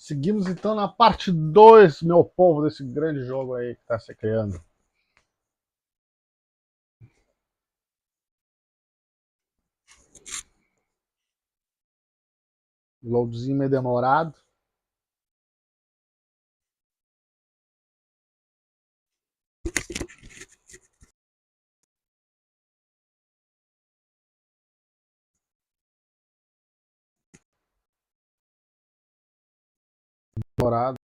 Seguimos então na parte 2, meu povo, desse grande jogo aí que está se criando. Loadzinho meio demorado. Demorado.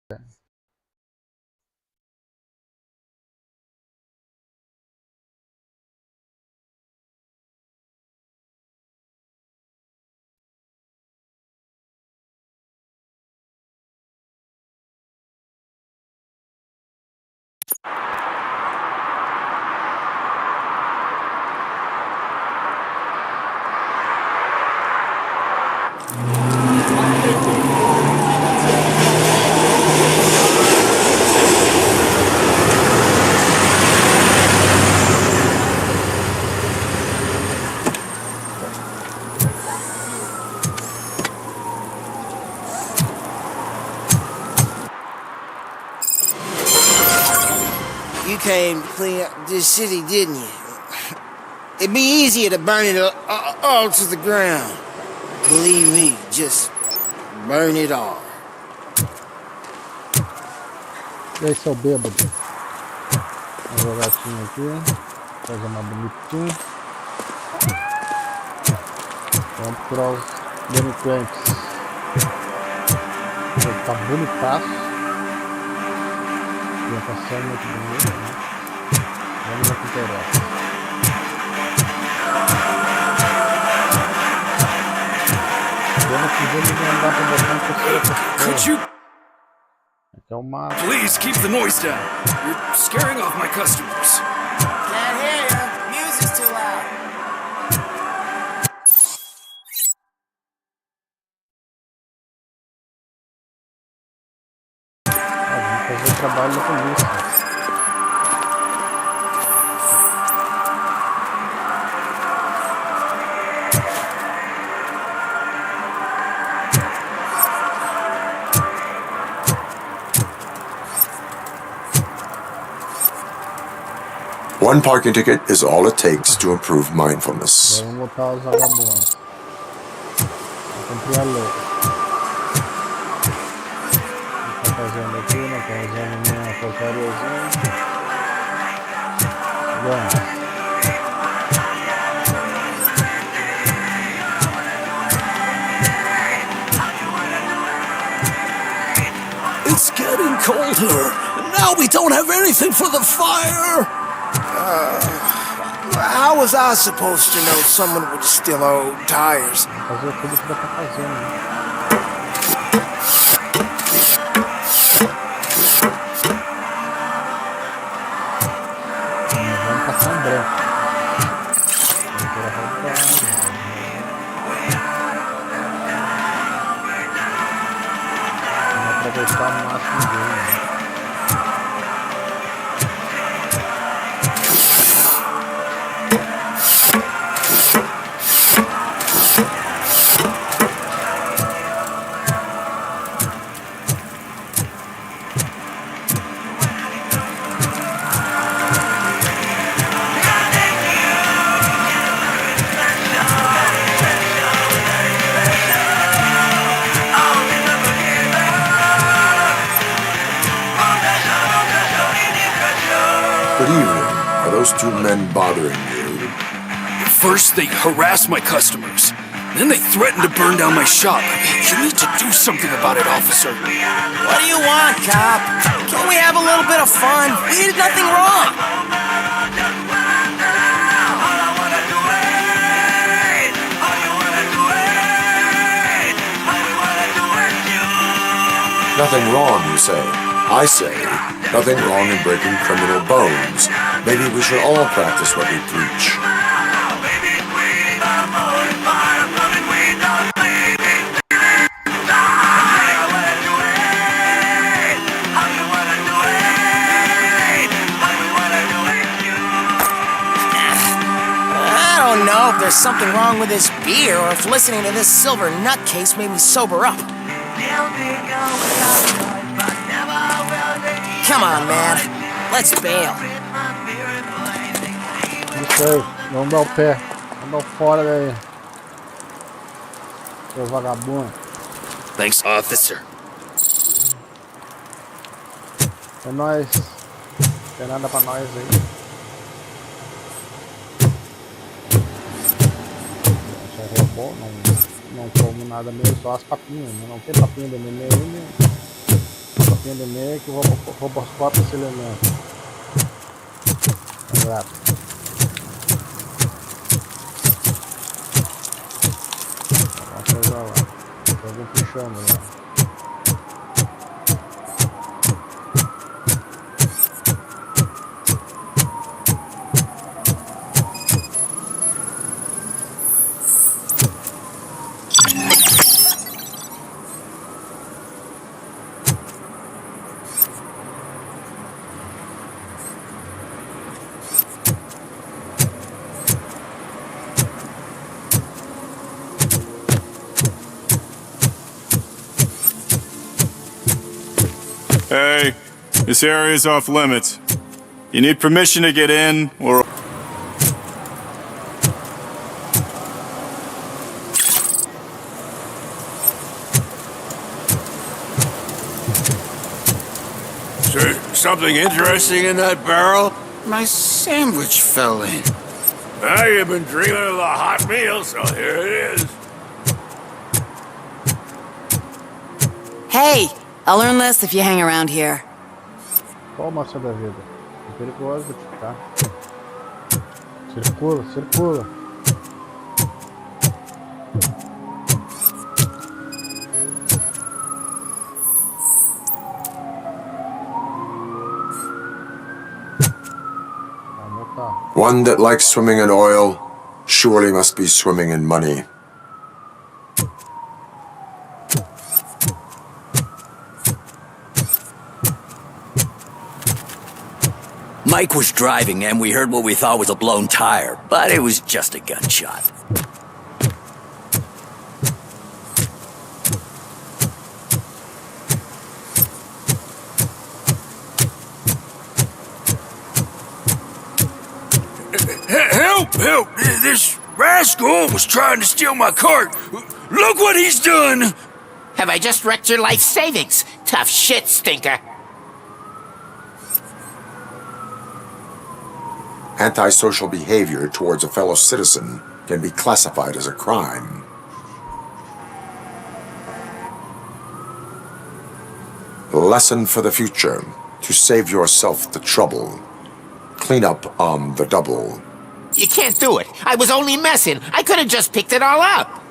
You came to clean up this city, didn't you? It'd be easier to burn it all to the ground. Believe me, just burn it all. E aí, seu bêbado? Um jogatinho aqui. Coisa mais bonitinha. Vamos procurar os delinquentes. Ele tá bonitaço. Passando muito bonito, né? Vamos ao que interessa. Pena que o jogo não dá pra botar em terceira pessoa. Aqui é uma... Please keep the noise down. You're scaring off my customers. Can't hear you. Music's too loud. Vamos fazer o trabalho da polícia. One parking ticket is all it takes to improve mindfulness. Vamos botar os vagabundos. Vou cumprir a lei. Não tá fazendo aqui, não tá fazendo nenhuma porcariazinha. Vamos. It's getting colder, and now we don't have anything for the fire. How was I supposed to know someone would steal old tires? Fazer tudo que dá pra fazer, né? Vamos passar um branco. Vamos tirar a roupa. Vamos aproveitar o máximo dele. Good evening. Are those two men bothering you? First, they harass my customers. Then they threaten to burn down my shop. You need to do something about it, officer. What do you want, cop? Can't we have a little bit of fun? We did nothing wrong. Nothing wrong, you say. I say, nothing wrong in breaking criminal bones. Maybe we should all practice what we preach. I don't know if there's something wrong with this beer or if listening to this silver nutcase made me sober up. Come on, man. Let's bail. Isso aí, vamos dar o pé. Vamos dar o fora daí. Seu vagabundo. Thanks, officer. É nóis. Não tem nada pra nós aí. Só roubou, não como nada mesmo, só as papinhas. Né? Não tem papinha de neném aí, né? Papinha de neném que o Robocop se alimenta. Exato. Eu vou puxando lá. Hey, this area is off limits. You need permission to get in, or... Sir, something interesting in that barrel? My sandwich fell in. Ah, you've been dreaming of a hot meal, so here it is. Hey, I'll learn less if you hang around here. Qual o maçã da vida? É perigoso de ficar. Circula, circula. Vamos cá. One that likes swimming in oil surely must be swimming in money. Mike was driving and we heard what we thought was a blown tire, but it was just a gunshot. Help! Help! This rascal was trying to steal my cart. Look what he's done! Have I just wrecked your life savings? Tough shit, stinker. Antisocial behavior towards a fellow citizen can be classified as a crime. Lesson for the future: to save yourself the trouble. Clean up on the double. You can't do it. I was only messing. I could have just picked it all up.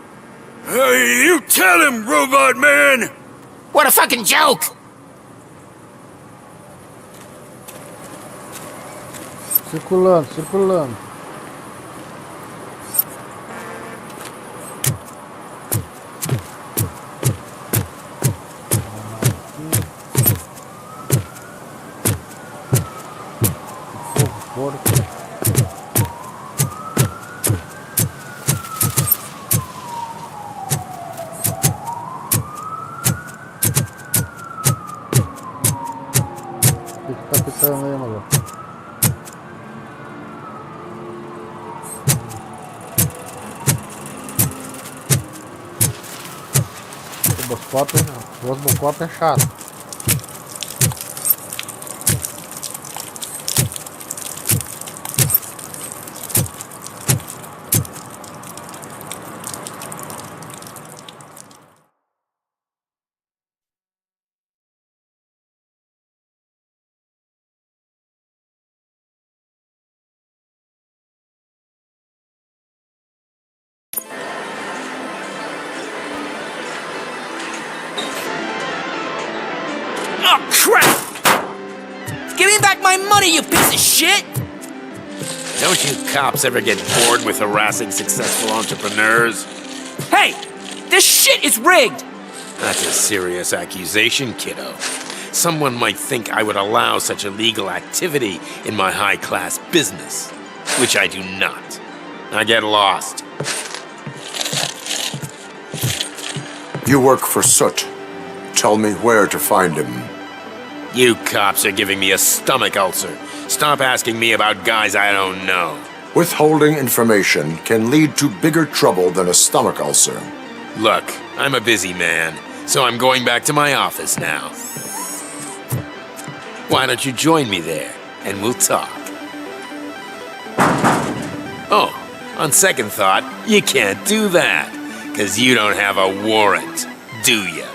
Hey, you tell him, Robot Man! What a fucking joke! Circulando, circulando. Porco. O que tá pitando aí, maluco? Robocop é chato. Oh, crap! Give me back my money, you piece of shit! Don't you cops ever get bored with harassing successful entrepreneurs? Hey! This shit is rigged! That's a serious accusation, kiddo. Someone might think I would allow such illegal activity in my high-class business, which I do not. I get lost. You work for Soot, Tell me where to find him. You cops are giving me a stomach ulcer. Stop asking me about guys I don't know. Withholding information can lead to bigger trouble than a stomach ulcer. Look, I'm a busy man, so I'm going back to my office now. Why don't you join me there, and we'll talk. Oh, on second thought, you can't do that, 'cause you don't have a warrant, do ya?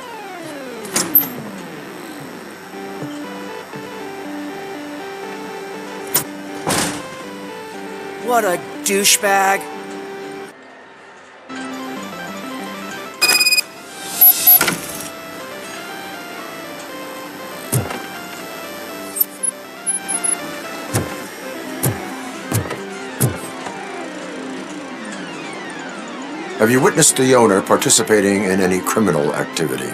What a douchebag. Have you witnessed the owner participating in any criminal activity?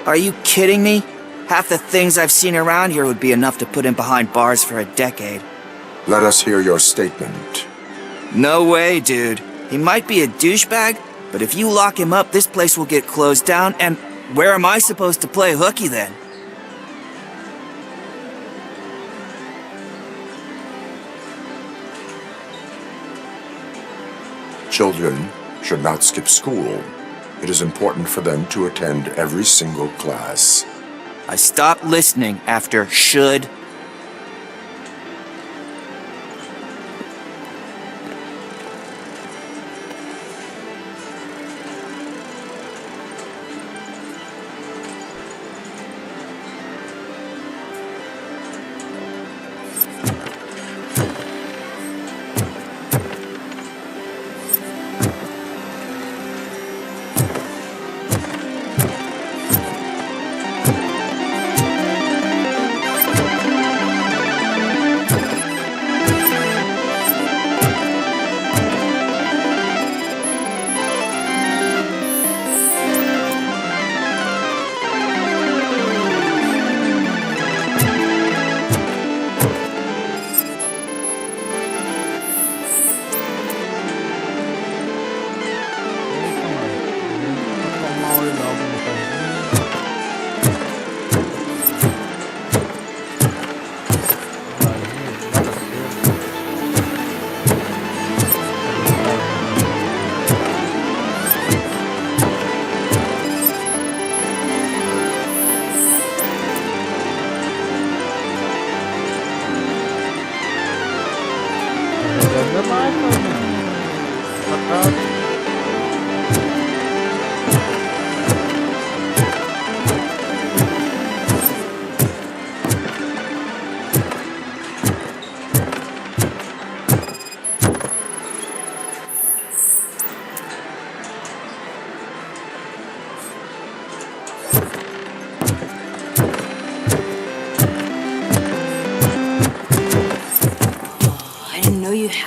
Are you kidding me? Half the things I've seen around here would be enough to put him behind bars for a decade. Let us hear your statement. No way, dude. He might be a douchebag, but if you lock him up, this place will get closed down, and where am I supposed to play hooky then? Children should not skip school. It is important for them to attend every single class. I stopped listening after should.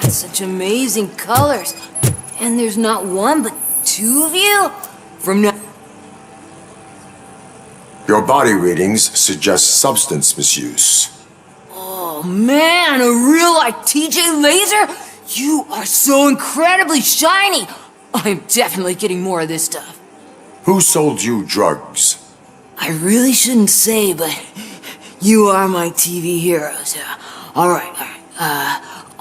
Such amazing colors. And there's not one, but two of you? From now... Your body readings suggest substance misuse. Oh, man, a real like TJ Laser? You are so incredibly shiny. I'm definitely getting more of this stuff. Who sold you drugs? I really shouldn't say, but you are my TV heroes. All right.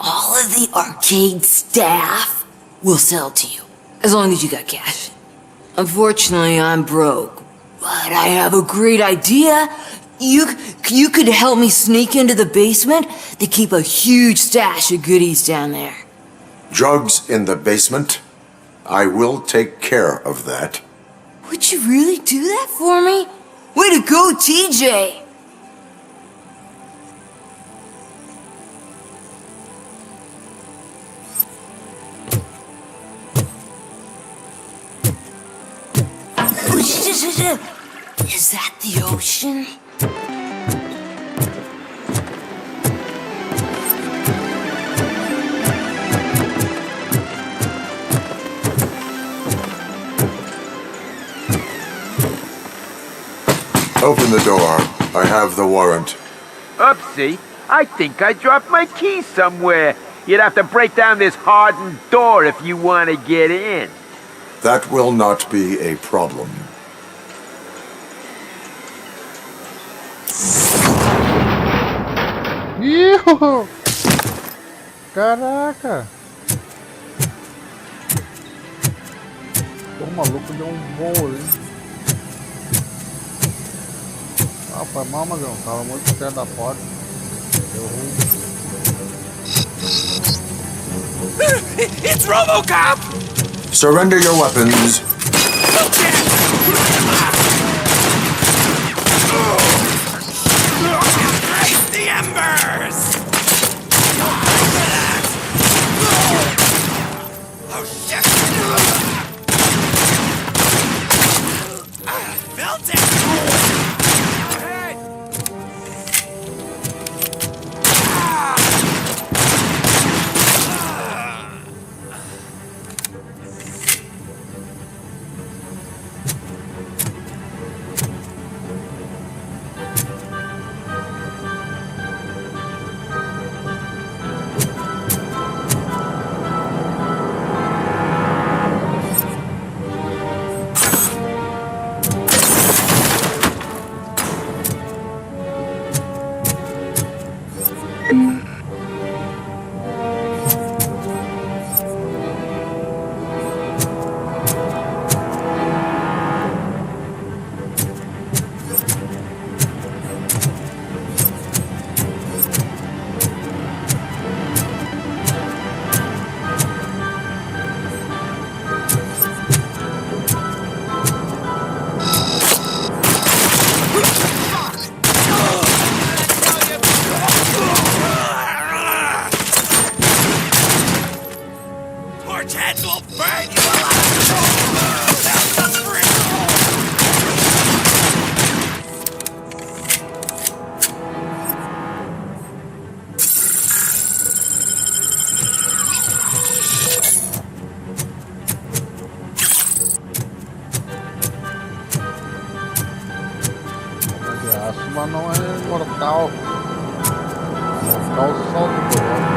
All of the arcade staff will sell to you, as long as you got cash. Unfortunately, I'm broke, but I have a great idea. You could help me sneak into the basement. They keep a huge stash of goodies down there. Drugs in the basement? I will take care of that. Would you really do that for me? Way to go, TJ! Is that the ocean? Open the door. I have the warrant. Oopsie, I think I dropped my keys somewhere. You'd have to break down this hardened door if you want to get in. That will not be a problem. Ih! Caraca! O maluco deu um voo ali. Ah, foi mal, mas não. Tava muito perto da porta. Deu ruim. It's Robocop! Surrender your weapons. Raise the embers! Oh shit! Felt it! Hey! Torch heads will burn you alive! That's the Mas não é mortal. Mortal solta o colono.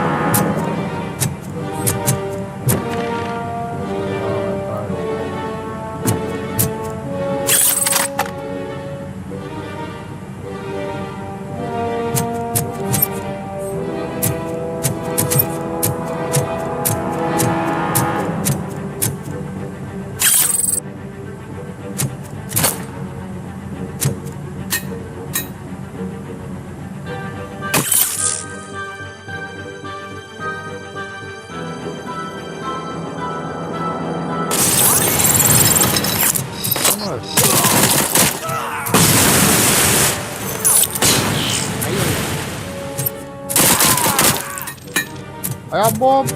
Aí a bomba.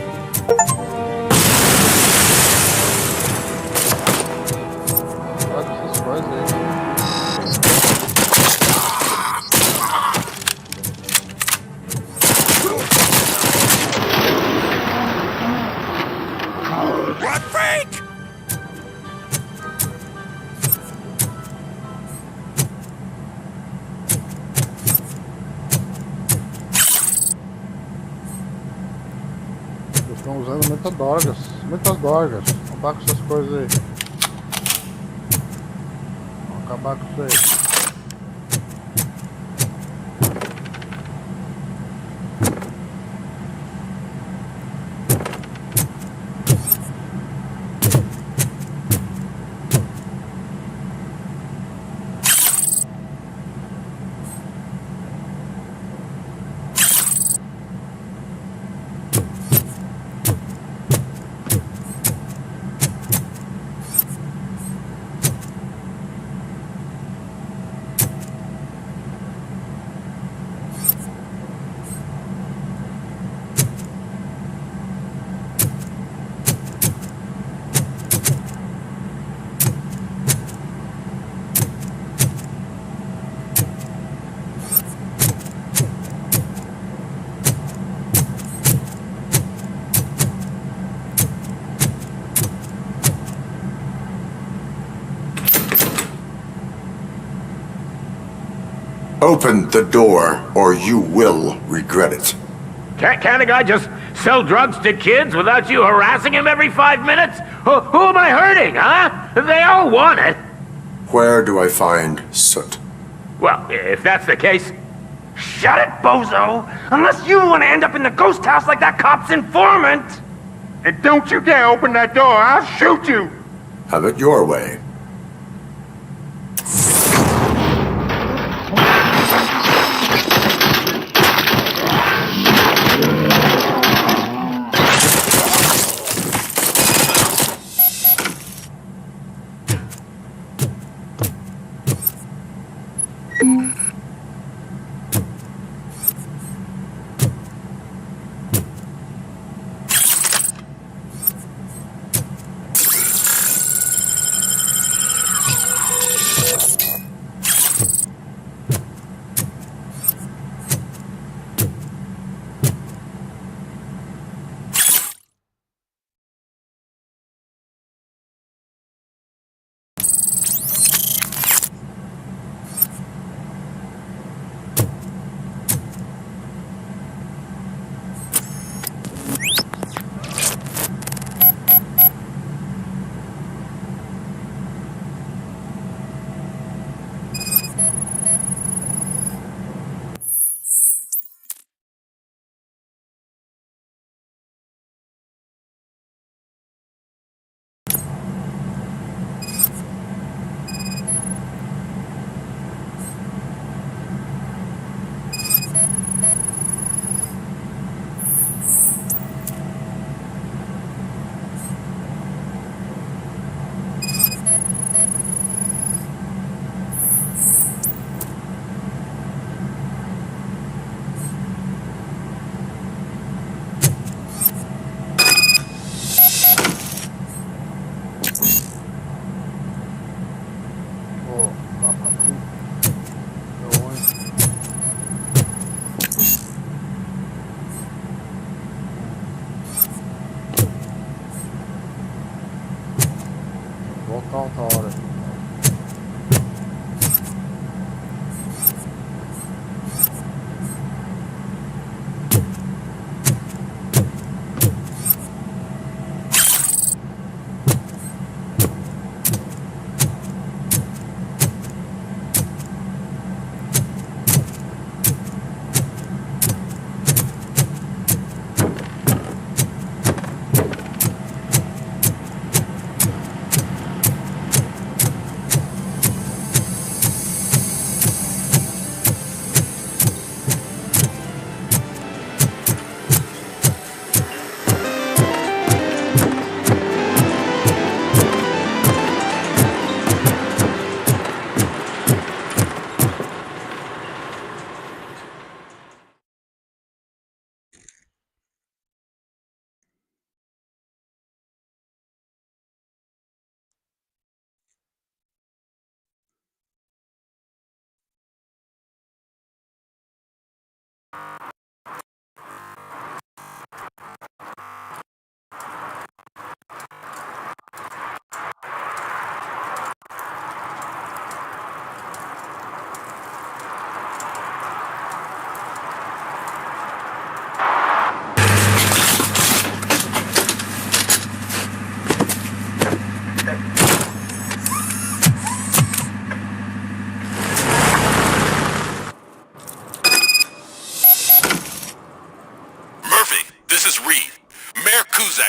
Olha essas coisas aí. What freak? Estão usando muitas drogas. Acabar com essas coisas aí. Vamos acabar com isso aí. Open the door, or you will regret it. Can't a guy just sell drugs to kids without you harassing him every 5 minutes? Who am I hurting, huh? They all want it. Where do I find soot? Well, if that's the case, Shut it, bozo! Unless you want to end up in the ghost house like that cop's informant! And don't you dare open that door, I'll shoot you! Have it your way.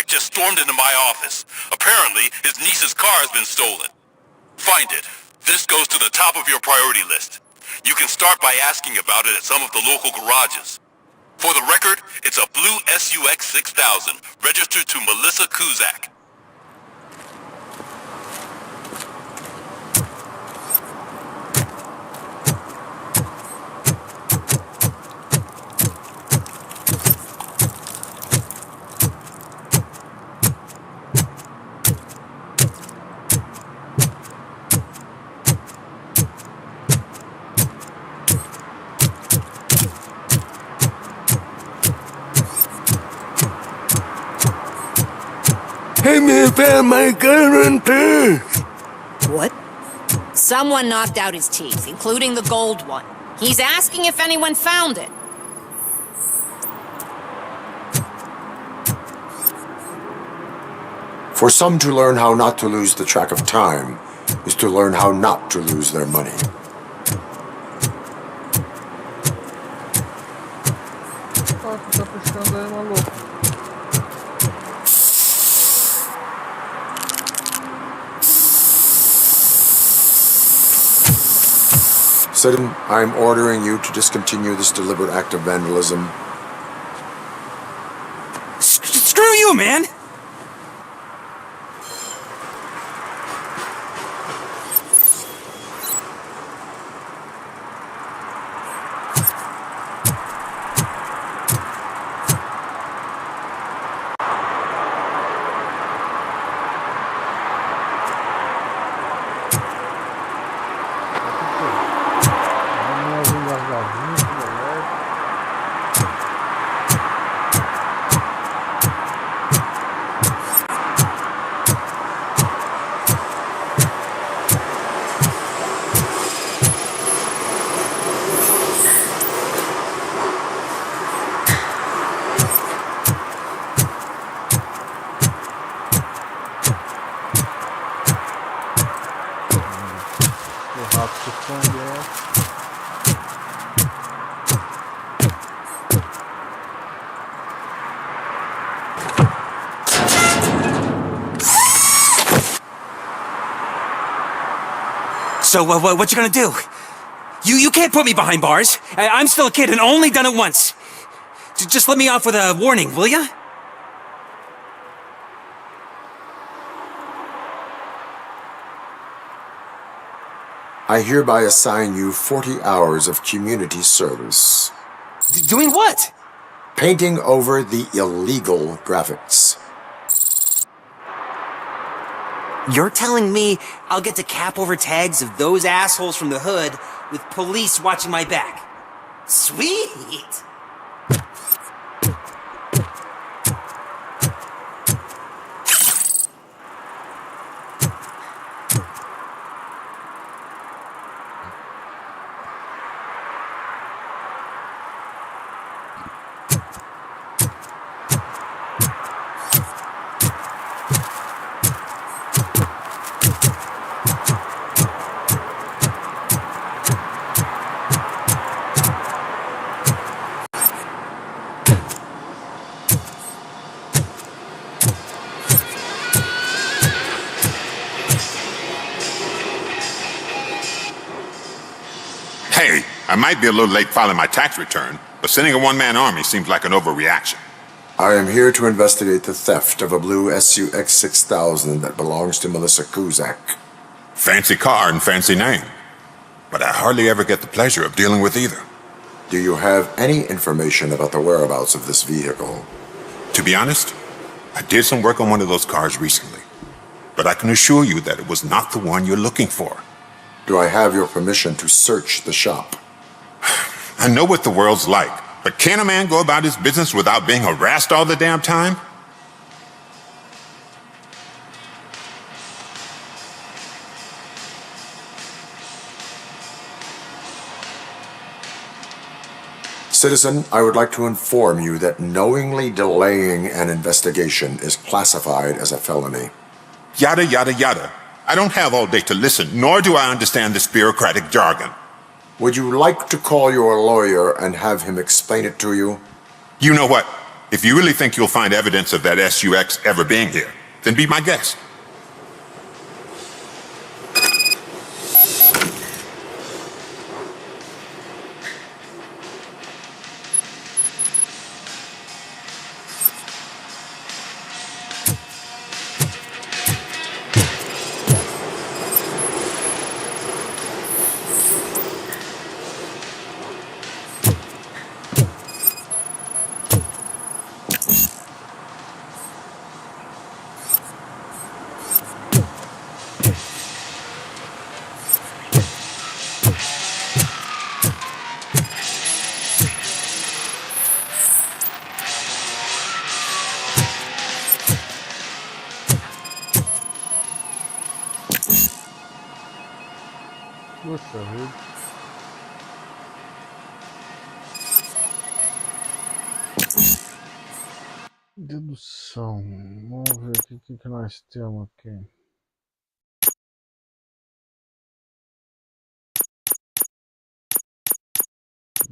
just stormed into my office. Apparently, his niece's car has been stolen. Find it. This goes to the top of your priority list. You can start by asking about it at some of the local garages. For the record, it's a blue SUX 6000, registered to Melissa Kuzak. Hey man, found my gun on purse. What? Someone knocked out his teeth, including the gold one. He's asking if anyone found it. For some to learn how not to lose the track of time is to learn how not to lose their money. Sidon, I'm ordering you to discontinue this deliberate act of vandalism. Screw you, man! So, what you gonna do? You can't put me behind bars. I'm still a kid and only done it once. Just let me off with a warning, will ya? I hereby assign you 40 hours of community service. Doing what? Painting over the illegal graphics. You're telling me I'll get to cap over tags of those assholes from the hood with police watching my back? Sweet! Hey, I might be a little late filing my tax return, but sending a one-man army seems like an overreaction. I am here to investigate the theft of a blue SUX 6000 that belongs to Melissa Kuzak. Fancy car and fancy name, but I hardly ever get the pleasure of dealing with either. Do you have any information about the whereabouts of this vehicle? To be honest, I did some work on one of those cars recently, but I can assure you that it was not the one you're looking for. Do I have your permission to search the shop? I know what the world's like, but can a man go about his business without being harassed all the damn time? Citizen, I would like to inform you that knowingly delaying an investigation is classified as a felony. Yada, yada, yada. I don't have all day to listen, nor do I understand this bureaucratic jargon. Would you like to call your lawyer and have him explain it to you? You know what? If you really think you'll find evidence of that SUX ever being here, then be my guest. Puxa vida. Dedução. Vamos ver aqui o que nós temos aqui.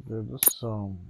Dedução.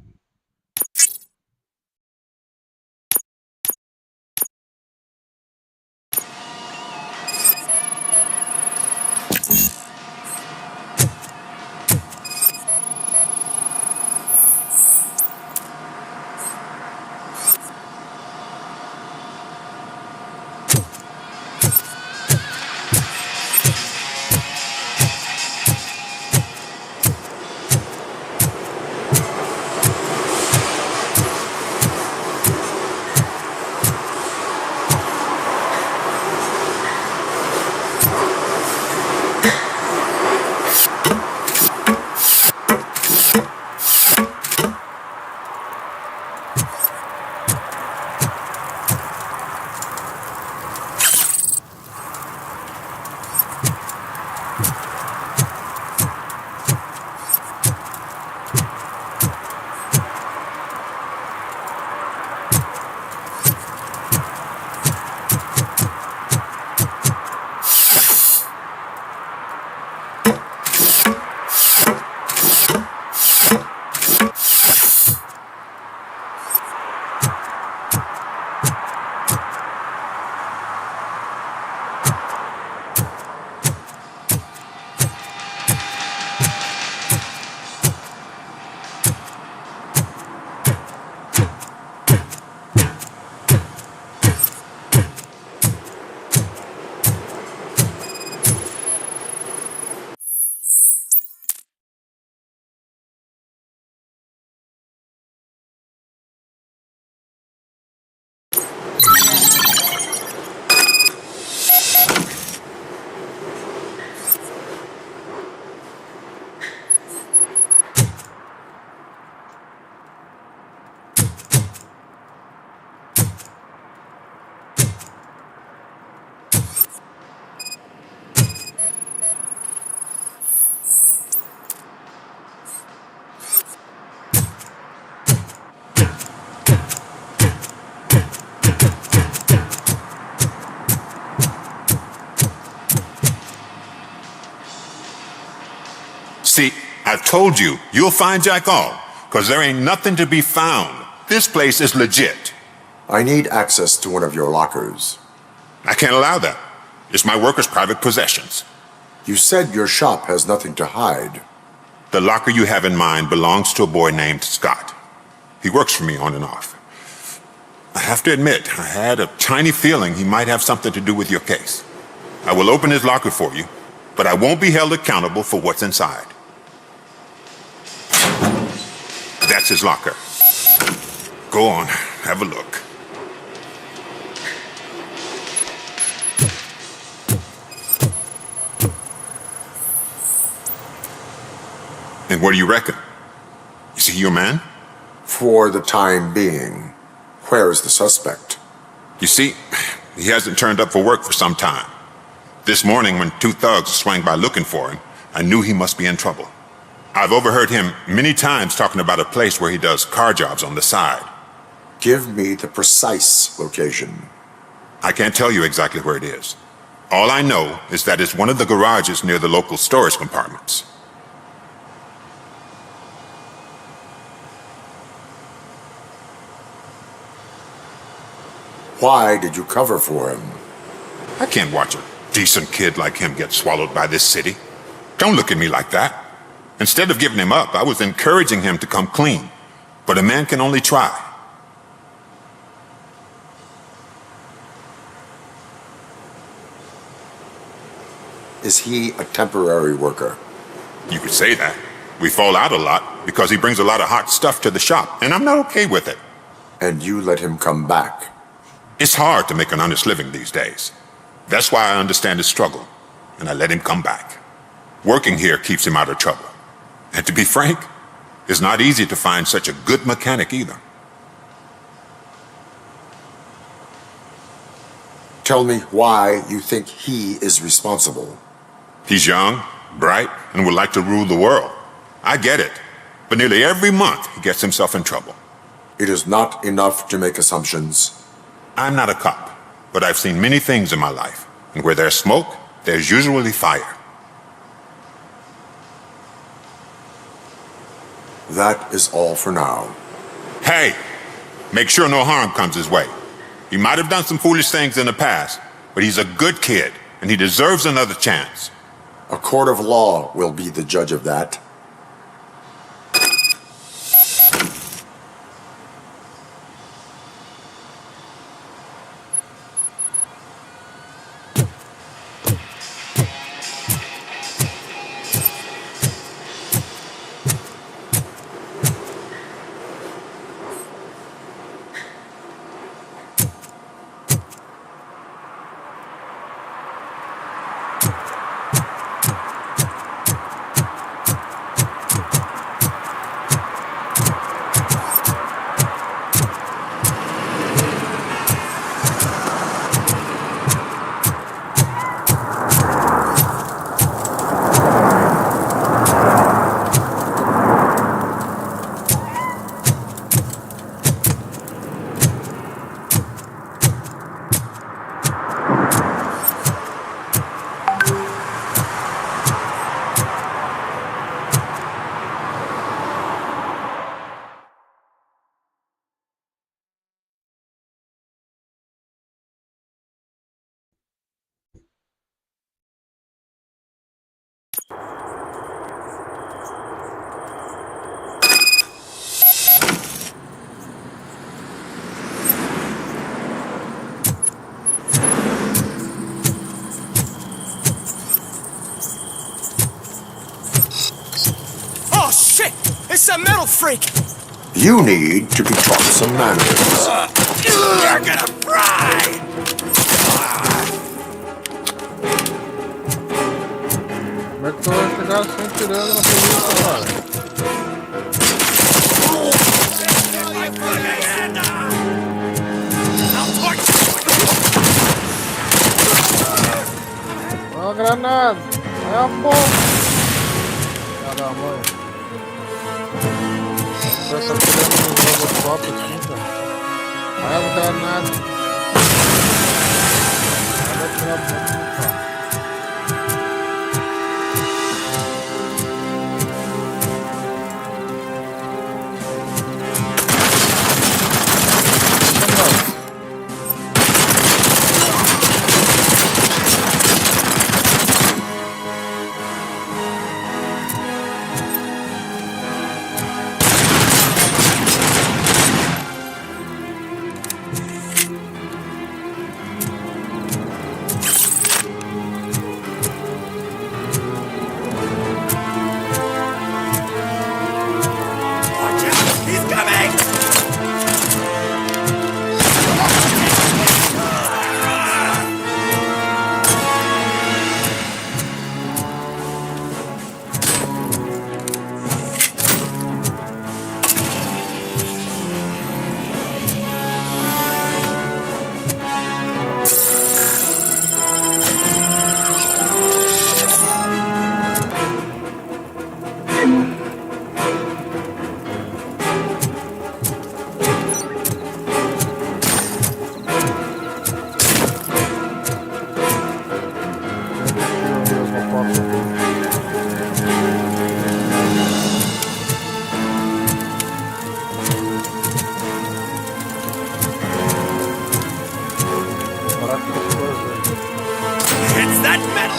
See, I told you, you'll find Jack all, because there ain't nothing to be found. This place is legit. I need access to one of your lockers. I can't allow that. It's my workers' private possessions. You said your shop has nothing to hide. The locker you have in mind belongs to a boy named Scott. He works for me on and off. I have to admit, I had a tiny feeling he might have something to do with your case. I will open his locker for you, but I won't be held accountable for what's inside. That's his locker. Go on, have a look. And what do you reckon? Is he your man? For the time being. Where is the suspect? You see, he hasn't turned up for work for some time. This morning, when two thugs swang by looking for him, I knew he must be in trouble. I've overheard him many times talking about a place where he does car jobs on the side. Give me the precise location. I can't tell you exactly where it is. All I know is that it's one of the garages near the local storage compartments. Why did you cover for him? I can't watch a decent kid like him get swallowed by this city. Don't look at me like that. Instead of giving him up, I was encouraging him to come clean. But a man can only try. Is he a temporary worker? You could say that. We fall out a lot because he brings a lot of hot stuff to the shop, and I'm not okay with it. And you let him come back? It's hard to make an honest living these days. That's why I understand his struggle, and I let him come back. Working here keeps him out of trouble. And to be frank, it's not easy to find such a good mechanic either. Tell me why you think he is responsible. He's young, bright, and would like to rule the world. I get it. But nearly every month, he gets himself in trouble. It is not enough to make assumptions. I'm not a cop, but I've seen many things in my life. And where there's smoke, there's usually fire. That is all for now. Hey, make sure no harm comes his way. He might have done some foolish things in the past, but he's a good kid, and he deserves another chance. A court of law will be the judge of that. It's a metal freak! You need to be taught some manners. You're gonna fry! Como é que tu vai chegar sem tirando na polícia, cara? Ó a granada! É a porra! Caramba! Essa tirando no Robocop assim, cara. Aí a granada! Vai tirar a bomba, cara. It's that metal!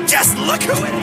Just look who it is!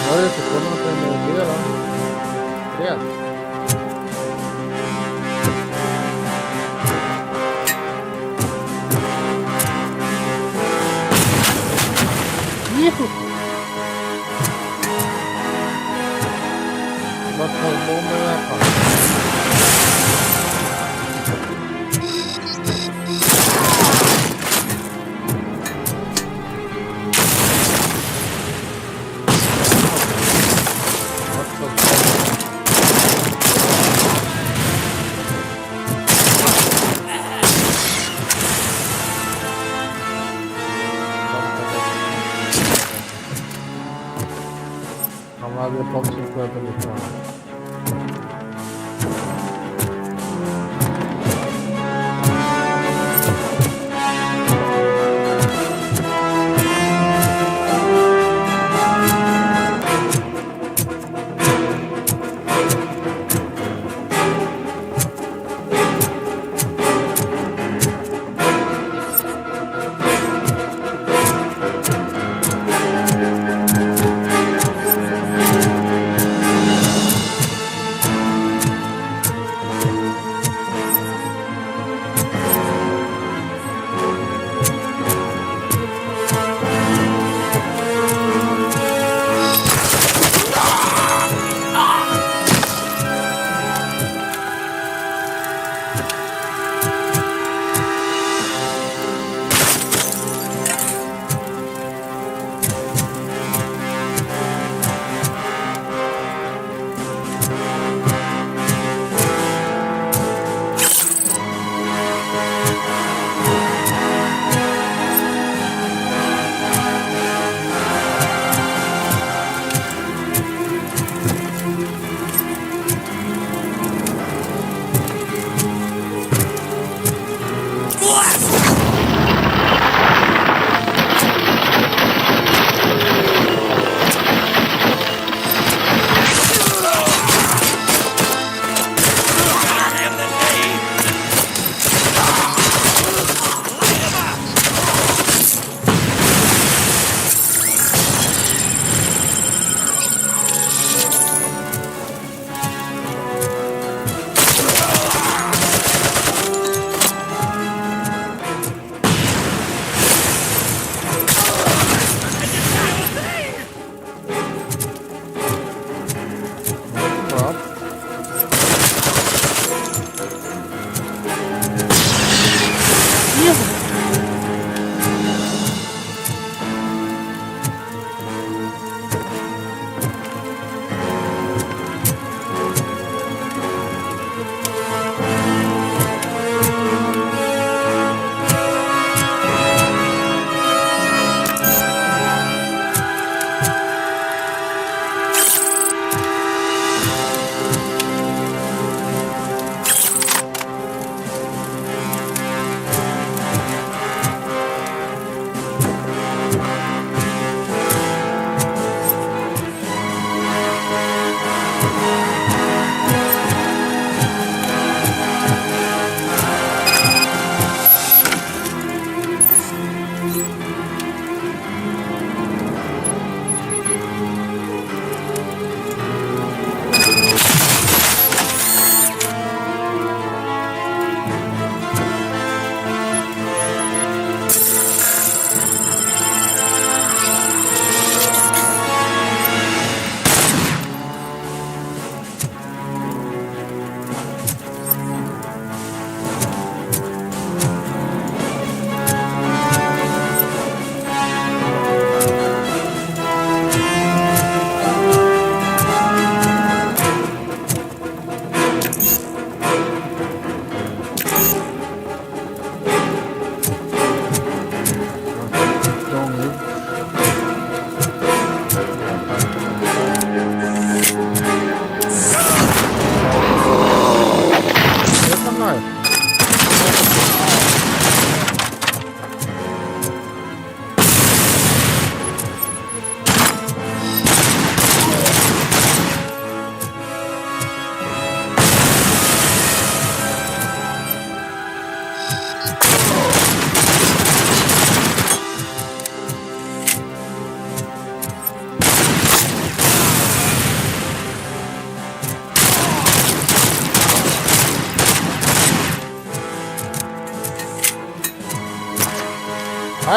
Olha, ficou na terceira lá. Credo. Isso! Bota as bombas na cara. Vamos lá ver como 50 ali fora.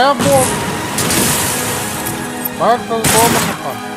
a boca. Para com as bombas, rapaz.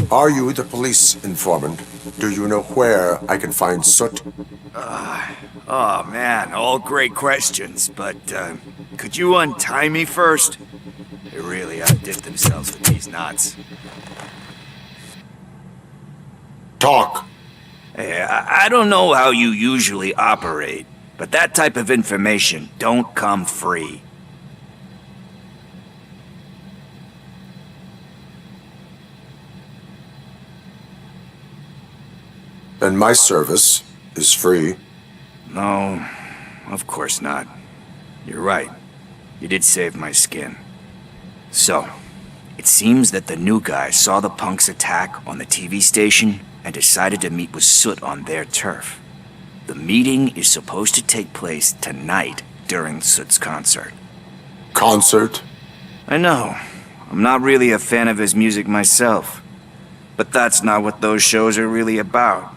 Are you the police informant? Do you know where I can find Soot? Oh man, all great questions, but could you untie me first? They really outdid themselves with these knots. Talk. Hey, I don't know how you usually operate, but that type of information don't come free. And my service is free. No, of course not. You're right. You did save my skin. So, it seems that the new guy saw the punk's attack on the TV station and decided to meet with Soot on their turf. The meeting is supposed to take place tonight during Soot's concert. Concert? I know. I'm not really a fan of his music myself. But that's not what those shows are really about.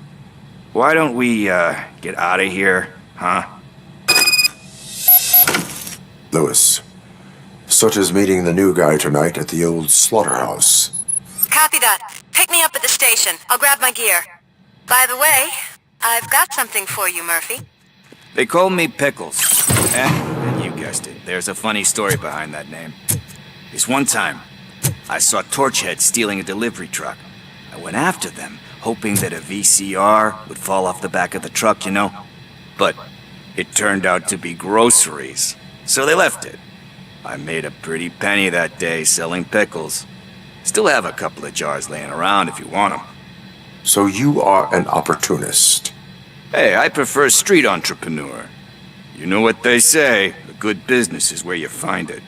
Why don't we, get out of here, huh? Lewis, Soot is meeting the new guy tonight at the old slaughterhouse. Copy that. Pick me up at the station. I'll grab my gear. By the way, I've got something for you, Murphy. They call me Pickles. And you guessed it. There's a funny story behind that name. This one time, I saw Torchhead stealing a delivery truck. I went after them, hoping that a VCR would fall off the back of the truck, you know? But it turned out to be groceries, so they left it. I made a pretty penny that day selling pickles. Still have a couple of jars laying around if you want them. So you are an opportunist. Hey, I prefer street entrepreneur. You know what they say, a good business is where you find it.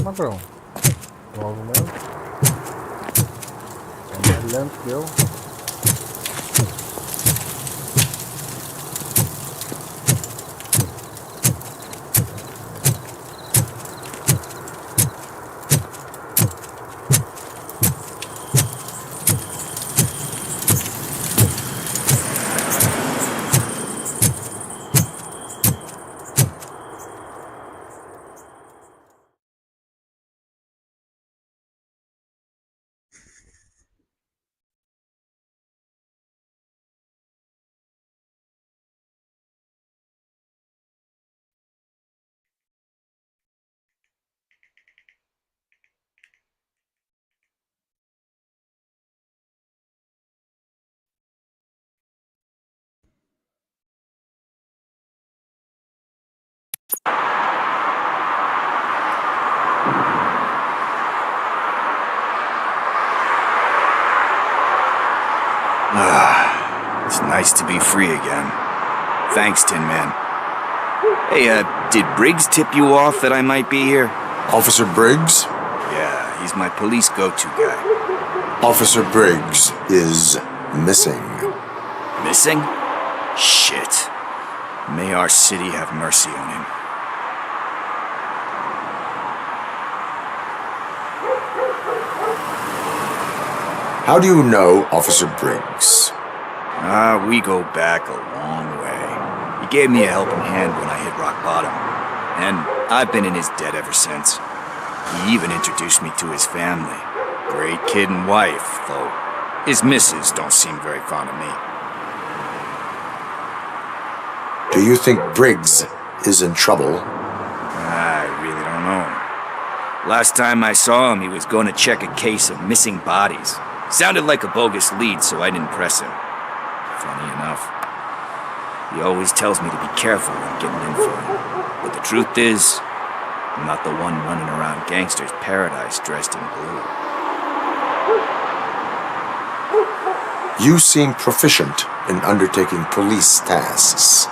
magrão. Logo mesmo. É mais lento que eu. It's nice to be free again. Thanks, Tin Man. Hey, did Briggs tip you off that I might be here? Officer Briggs? Yeah, he's my police go-to guy. Officer Briggs is missing. Missing? Shit. May our city have mercy on him. How do you know Officer Briggs? We go back a long way. He gave me a helping hand when I hit rock bottom, and I've been in his debt ever since. He even introduced me to his family. Great kid and wife, though his missus don't seem very fond of me. Do you think Briggs is in trouble? I really don't know. Last time I saw him, he was going to check a case of missing bodies. Sounded like a bogus lead, so I didn't press him. Funny enough. He always tells me to be careful when getting info. But the truth is, I'm not the one running around gangster's paradise dressed in blue. You seem proficient in undertaking police tasks.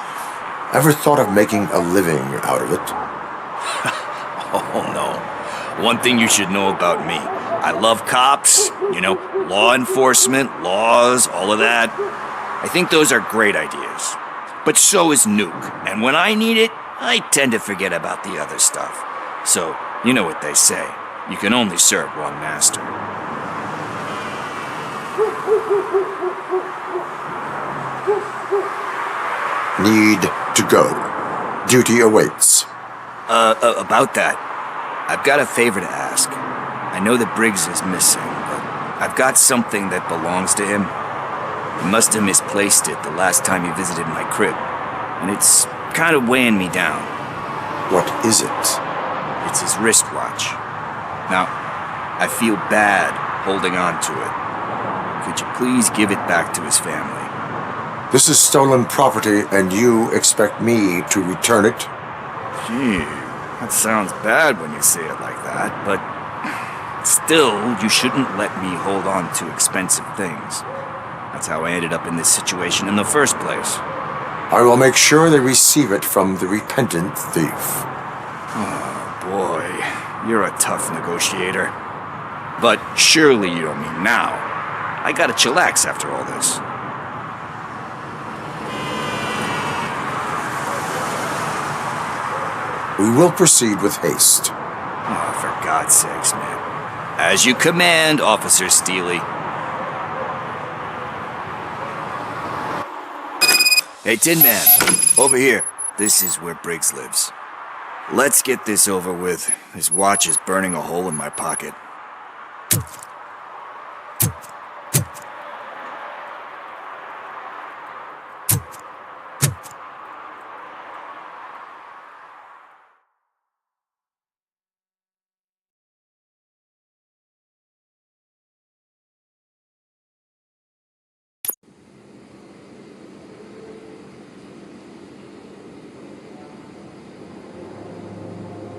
Ever thought of making a living out of it? Oh, no. One thing you should know about me. I love cops, you know, law enforcement, laws, all of that. I think those are great ideas. But so is Nuke, and when I need it, I tend to forget about the other stuff. So, you know what they say. You can only serve one master. Need to go. Duty awaits. About that, I've got a favor to ask. I know that Briggs is missing, but I've got something that belongs to him. He must have misplaced it the last time he visited my crib, and it's kind of weighing me down. What is it? It's his wristwatch. Now, I feel bad holding on to it. Could you please give it back to his family? This is stolen property, and you expect me to return it? Gee, that sounds bad when you say it like that, but still, you shouldn't let me hold on to expensive things. That's how I ended up in this situation in the first place. I will make sure they receive it from the repentant thief. Oh, boy. You're a tough negotiator. But surely you don't mean now. I gotta chillax after all this. We will proceed with haste. Oh, for God's sakes, man. As you command, Officer Steely. Hey, Tin Man, over here. This is where Briggs lives. Let's get this over with. His watch is burning a hole in my pocket.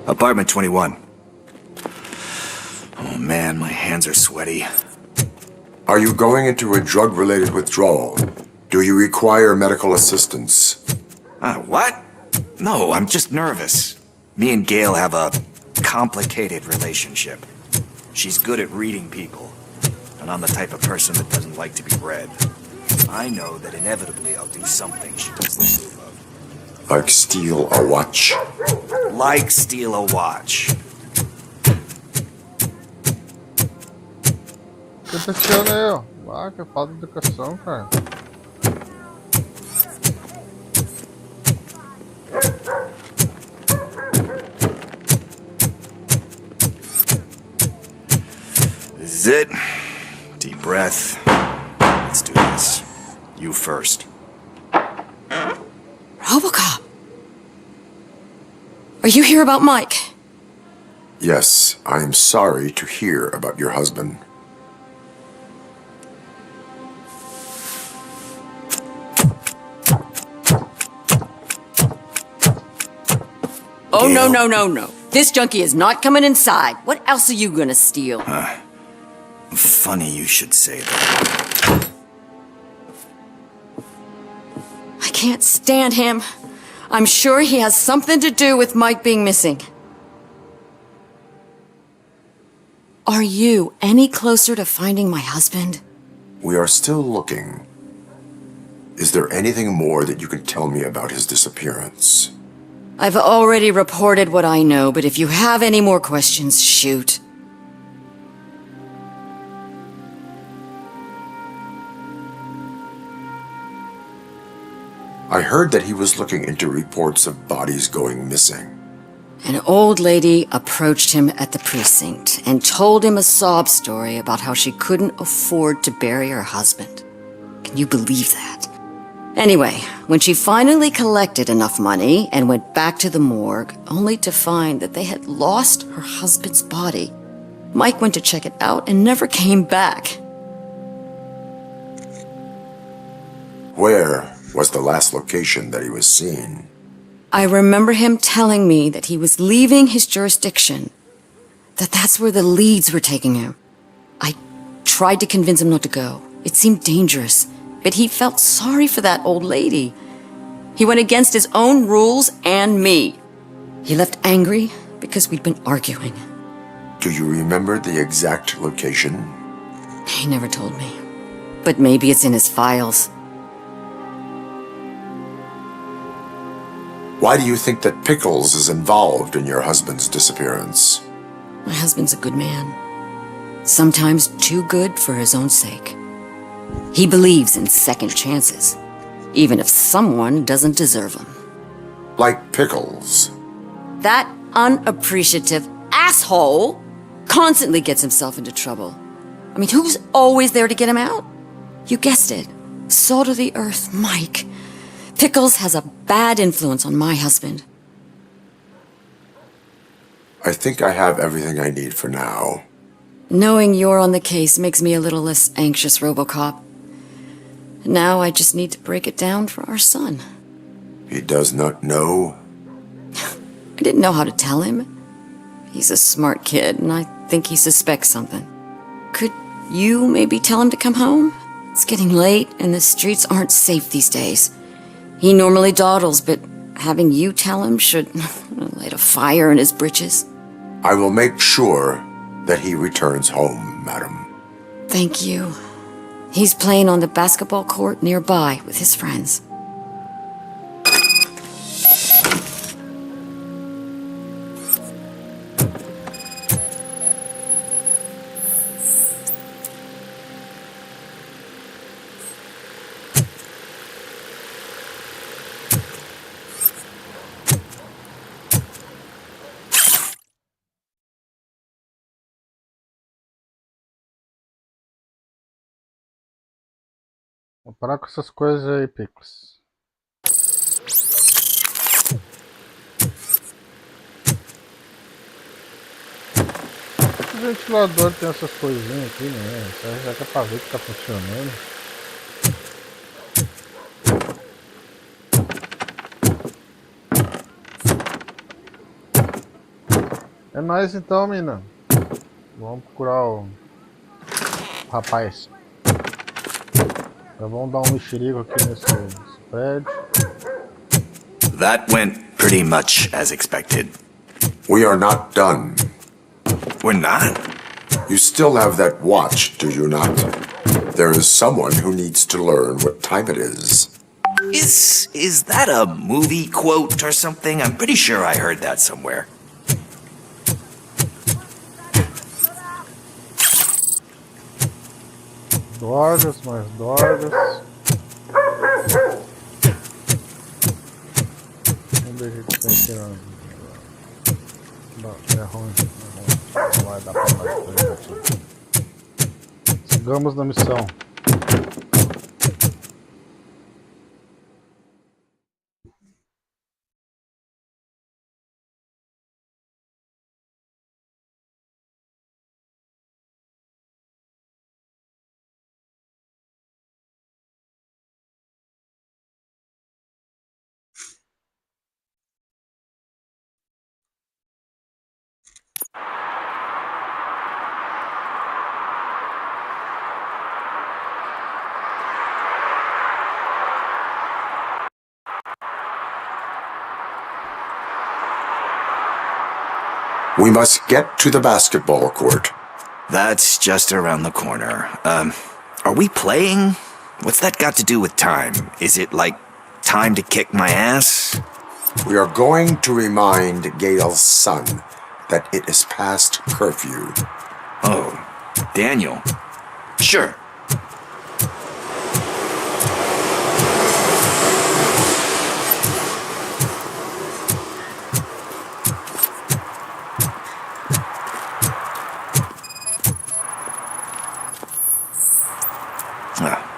Apartment 21. Oh man, my hands are sweaty. Are you going into a drug-related withdrawal? Do you require medical assistance? What? No, I'm just nervous. Me and Gail have a complicated relationship. She's good at reading people, and I'm the type of person that doesn't like to be read. I know that inevitably I'll do something she doesn't approve of. Like steal a watch? Like steal a watch. O que tá tirando aí, ó? Ah, que falta de educação, cara. This is it. Deep breath. Let's do this. You first. Robocop! Are you here about Mike? Yes, I am sorry to hear about your husband. Oh, no. This junkie is not coming inside. What else are you gonna steal? Funny you should say that. I can't stand him. I'm sure he has something to do with Mike being missing. Are you any closer to finding my husband? We are still looking. Is there anything more that you can tell me about his disappearance? I've already reported what I know, but if you have any more questions, shoot. I heard that he was looking into reports of bodies going missing. An old lady approached him at the precinct and told him a sob story about how she couldn't afford to bury her husband. Can you believe that? Anyway, when she finally collected enough money and went back to the morgue, only to find that they had lost her husband's body, Mike went to check it out and never came back. Where was the last location that he was seen? I remember him telling me that he was leaving his jurisdiction, that's where the leads were taking him. I tried to convince him not to go. It seemed dangerous, but he felt sorry for that old lady. He went against his own rules and me. He left angry because we'd been arguing. Do you remember the exact location? He never told me, but maybe it's in his files. Why do you think that Pickles is involved in your husband's disappearance? My husband's a good man. Sometimes too good for his own sake. He believes in second chances, even if someone doesn't deserve them. Like Pickles. That unappreciative asshole constantly gets himself into trouble. I mean, who's always there to get him out? You guessed it. Salt of the earth, Mike. Pickles has a bad influence on my husband. I think I have everything I need for now. Knowing you're on the case makes me a little less anxious, Robocop. Now I just need to break it down for our son. He does not know? I didn't know how to tell him. He's a smart kid, and I think he suspects something. Could you maybe tell him to come home? It's getting late, and the streets aren't safe these days. He normally dawdles, but having you tell him should light a fire in his britches. I will make sure that he returns home, madam. Thank you. He's playing on the basketball court nearby with his friends. Vou parar com essas coisas aí, Pickles. O ventilador tem essas coisinhas aqui, né? Já que é pra ver que tá funcionando. É nóis então, mina. Vamos procurar o rapaz. Vamos dar um mexerico aqui nesse prédio. That went pretty much as expected. We are not done. We're not? You still have that watch, do you not? There is someone who needs to learn what time it is. Is that a movie quote or something? I'm pretty sure I heard that somewhere. Drogas, mais drogas. Vamos ver o que tem aqui. Não, é ruim. Não vai dar pra mais coisa aqui. Sigamos na missão. We must get to the basketball court. That's just around the corner. Are we playing? What's that got to do with time? Is it like time to kick my ass? We are going to remind Gail's son that it is past curfew. Oh, Daniel. Sure.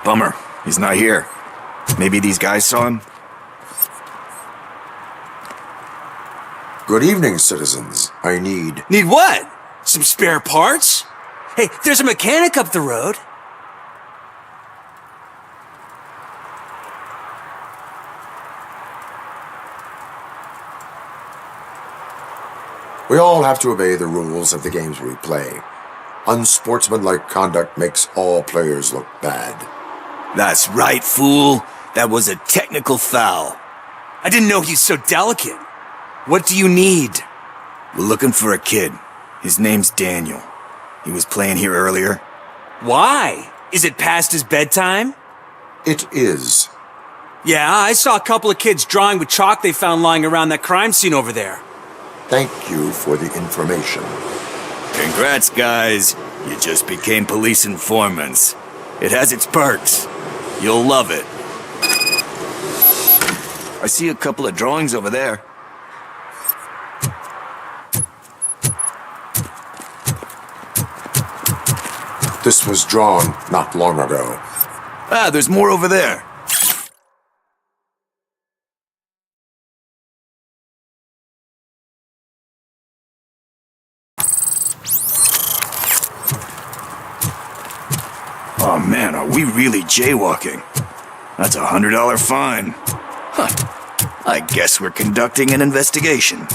Bummer. He's not here. Maybe these guys saw him? Good evening, citizens. I need... Need what? Some spare parts? Hey, there's a mechanic up the road. We all have to obey the rules of the games we play. Unsportsmanlike conduct makes all players look bad. That's right, fool. That was a technical foul. I didn't know he was so delicate. What do you need? We're looking for a kid. His name's Daniel. He was playing here earlier. Why? Is it past his bedtime? It is. Yeah, I saw a couple of kids drawing with chalk they found lying around that crime scene over there. Thank you for the information. Congrats, guys. You just became police informants. It has its perks. You'll love it. I see a couple of drawings over there. This was drawn not long ago. Ah, there's more over there. Oh man, are we really jaywalking? That's a $100 fine. Huh. I guess we're conducting an investigation.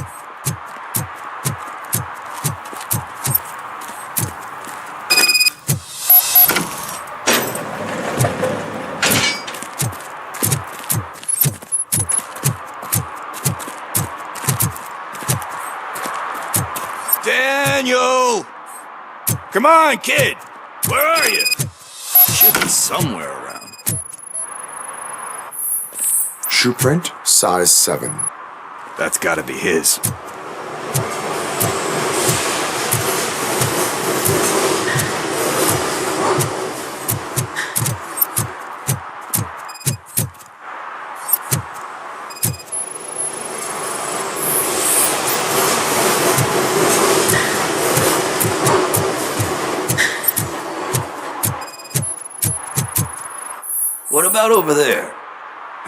Daniel! Come on, kid! Where are you? Should be somewhere around. Shoe print, size 7. That's gotta be his. What about over there?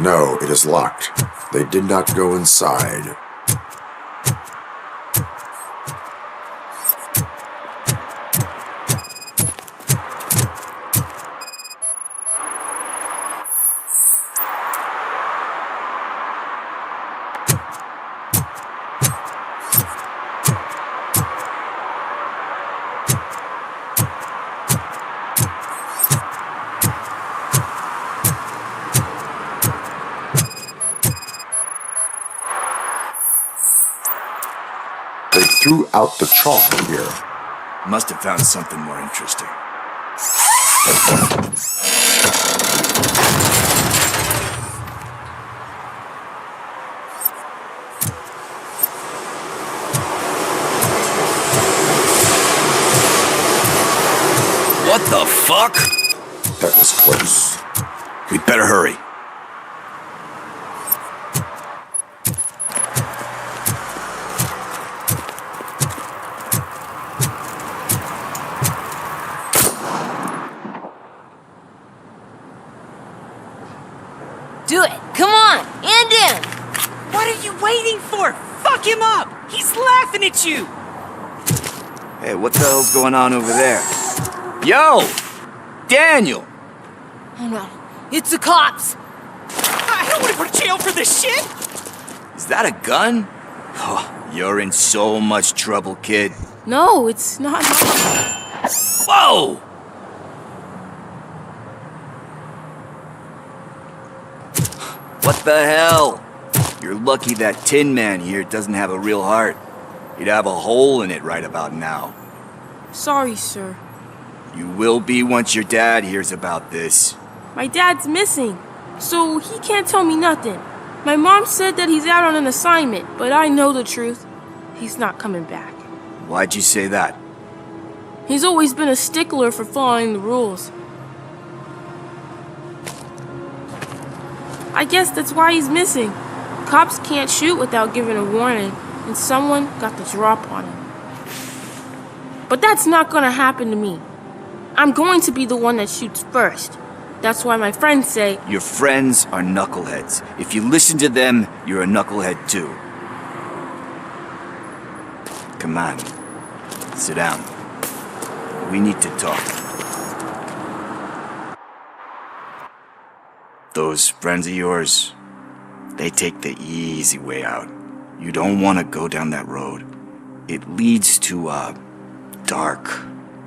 No, it is locked. They did not go inside. They threw out the chalk here. Must have found something more interesting. What the fuck? That was close. We'd better hurry. Do it! Come on! And in! What are you waiting for? Fuck him up! He's laughing at you! Hey, what the hell's going on over there? Yo! Daniel! Oh no, it's the cops! I don't want to go to jail for this shit! Is that a gun? Oh, you're in so much trouble, kid. No, it's not. Whoa! What the hell? You're lucky that Tin Man here doesn't have a real heart. He'd have a hole in it right about now. Sorry, sir. You will be once your dad hears about this. My dad's missing, so he can't tell me nothing. My mom said that he's out on an assignment, but I know the truth. He's not coming back. Why'd you say that? He's always been a stickler for following the rules. I guess that's why he's missing. Cops can't shoot without giving a warning, and someone got the drop on him. But that's not gonna happen to me. I'm going to be the one that shoots first. That's why my friends say... Your friends are knuckleheads. If you listen to them, you're a knucklehead too. Come on. Sit down. We need to talk. Those friends of yours, they take the easy way out. You don't want to go down that road. It leads to a dark,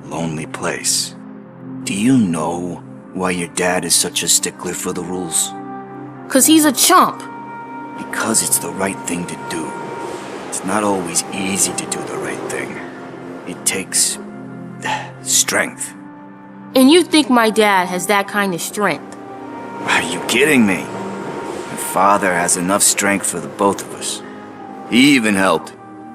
lonely place. Do you know why your dad is such a stickler for the rules? 'Cause he's a chump. Because it's the right thing to do. It's not always easy to do the right thing. It takes strength. And you think my dad has that kind of strength? Are you kidding me? My father has enough strength for the both of us. He even helped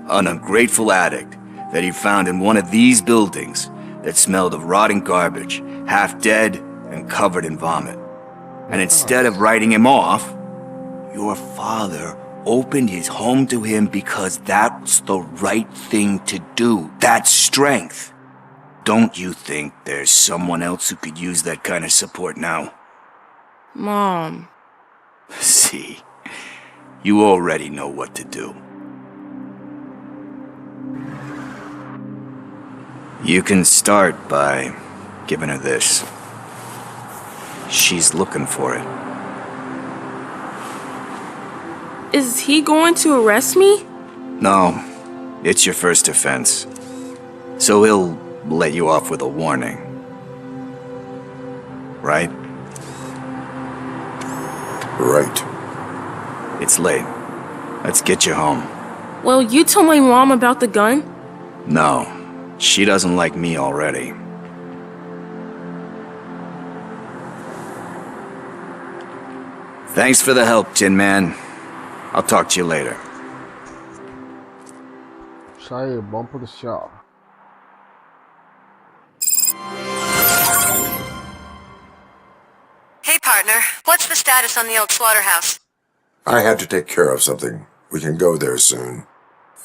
an ungrateful addict that he found in one of these buildings that smelled of rotting garbage, half dead and covered in vomit. And instead of writing him off, your father opened his home to him because that's the right thing to do. That's strength. Don't you think there's someone else who could use that kind of support now? Mom. See, you already know what to do. You can start by giving her this. She's looking for it. Is he going to arrest me? No, it's your first offense. So he'll let you off with a warning. Right? Right. It's late. Let's get you home. Well, you told my mom about the gun? No, she doesn't like me already. Thanks for the help, Tin Man. I'll talk to you later. Isso aí, bom policial. Hey, partner. What's the status on the old slaughterhouse? I had to take care of something. We can go there soon.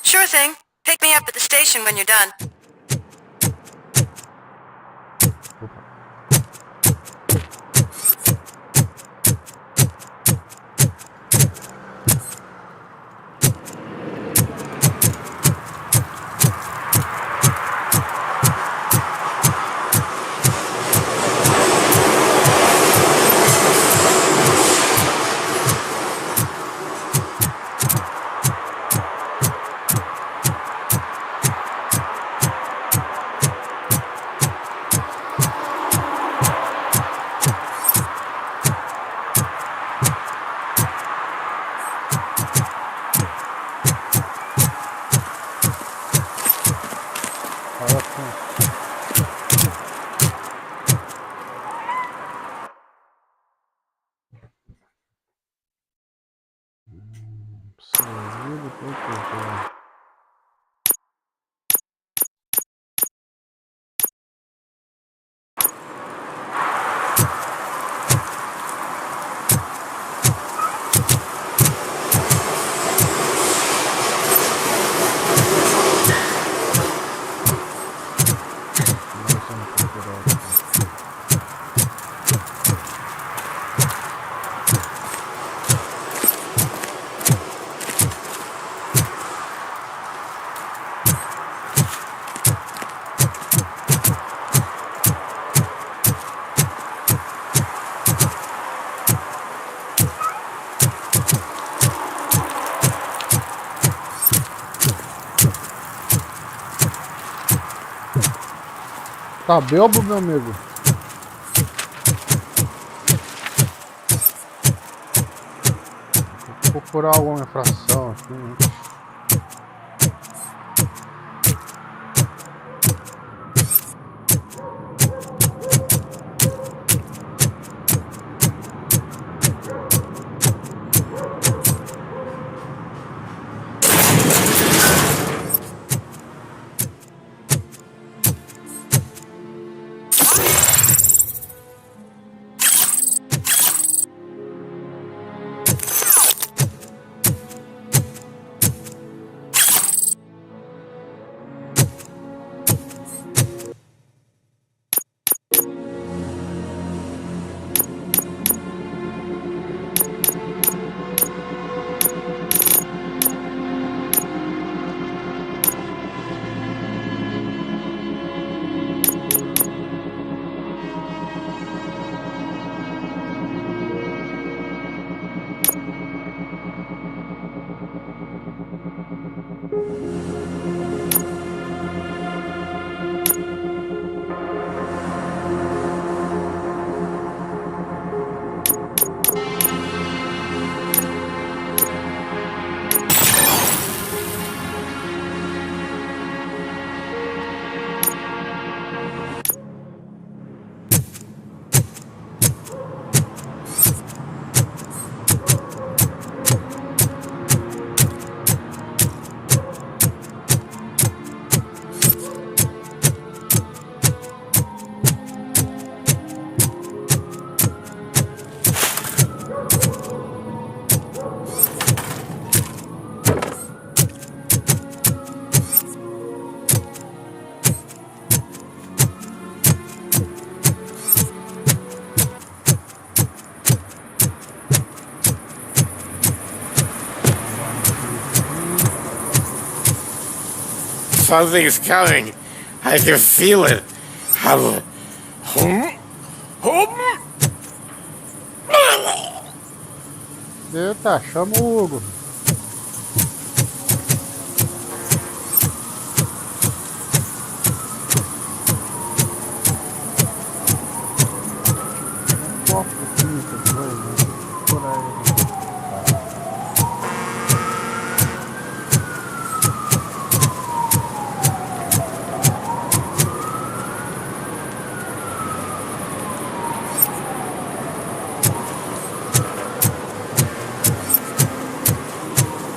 Sure thing. Pick me up at the station when you're done. Olha só. Seguro proteger. Tá bêbado, meu amigo? Vou procurar alguma infração aqui, né? Something's coming. I can feel it. Eita, chama o Hugo.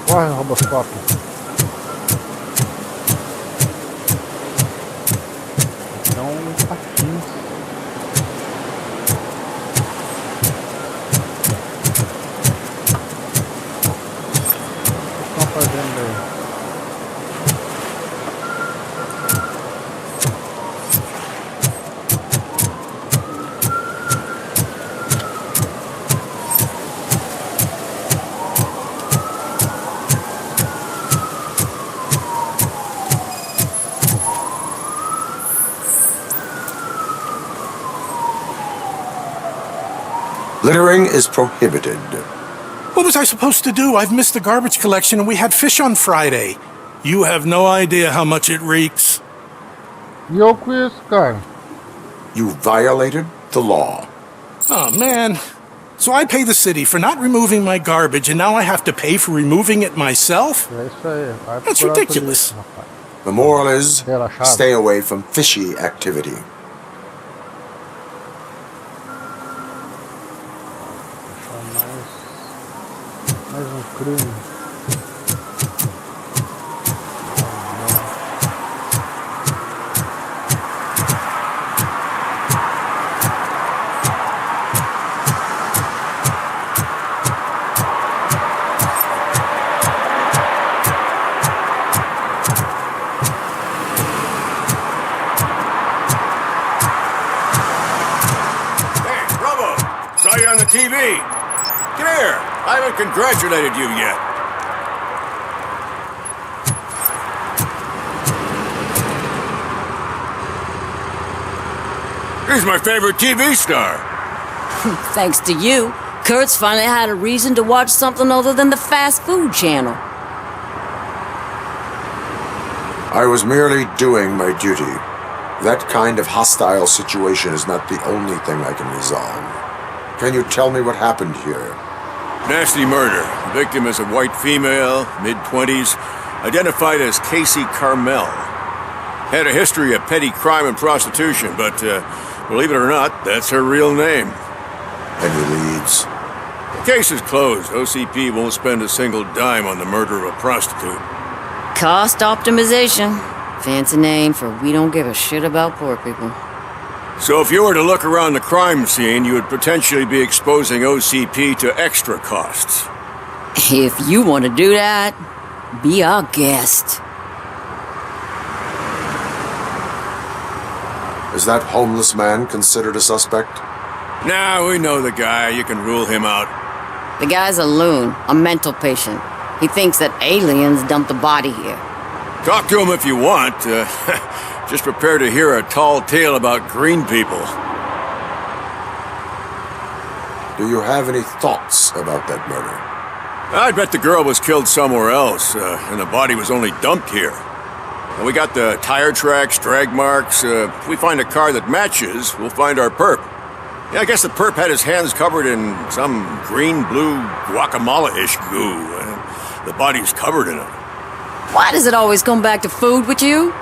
Corre, Robocop. Então, patins. O que estão fazendo aí? Littering is prohibited. What was I supposed to do? I've missed the garbage collection and we had fish on Friday. You have no idea how much it reeks. E eu com isso, cara? You violated the law. Oh, man. So I pay the city for not removing my garbage and now I have to pay for removing it myself? É isso aí. Vai That's procurar ridiculous. polícia, rapaz. The moral is, Relaxado. stay away from fishy activity. Mais crime. Saw you on the TV. Come here. I haven't congratulated you yet. He's my favorite TV star. Thanks to you, Kurt's finally had a reason to watch something other than the fast food channel. I was merely doing my duty. That kind of hostile situation is not the only thing I can resolve. Can you tell me what happened here? Nasty murder. The victim is a white female, mid-20s, identified as Casey Carmel. Had a history of petty crime and prostitution, but believe it or not, that's her real name. Any leads? The case is closed. OCP won't spend a single dime on the murder of a prostitute. Cost optimization. Fancy name for we don't give a shit about poor people. So if you were to look around the crime scene, you would potentially be exposing OCP to extra costs. If you want to do that, be our guest. Is that homeless man considered a suspect? Nah, we know the guy. You can rule him out. The guy's a loon, a mental patient. He thinks that aliens dumped the body here. Talk to him if you want. Just prepare to hear a tall tale about green people. Do you have any thoughts about that murder? I bet the girl was killed somewhere else, and the body was only dumped here. And we got the tire tracks, drag marks. If we find a car that matches, we'll find our perp. Yeah, I guess the perp had his hands covered in some green-blue guacamole-ish goo. The body's covered in it. Why does it always come back to food with you?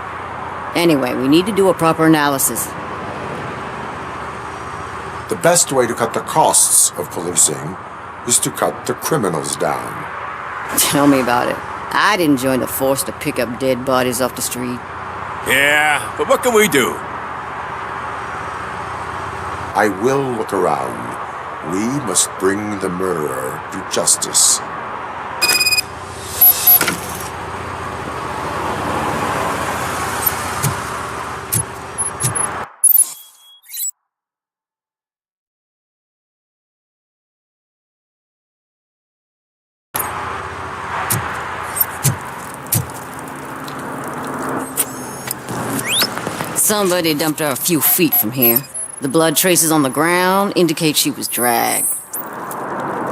Anyway, we need to do a proper analysis. The best way to cut the costs of policing is to cut the criminals down. Tell me about it. I'd join the force to pick up dead bodies off the street. Yeah, but what can we do? I will look around. We must bring the murderer to justice. Somebody dumped her a few feet from here. The blood traces on the ground indicate she was dragged.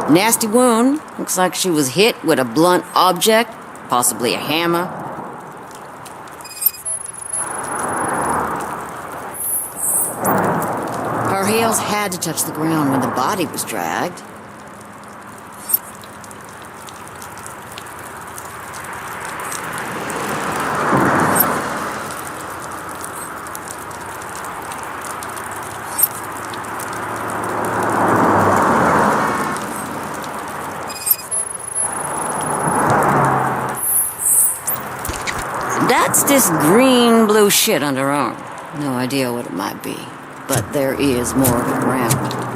Nasty wound. Looks like she was hit with a blunt object, possibly a hammer. Her heels had to touch the ground when the body was dragged. That's this green-blue shit under her arm. No idea what it might be, but there is more of it around.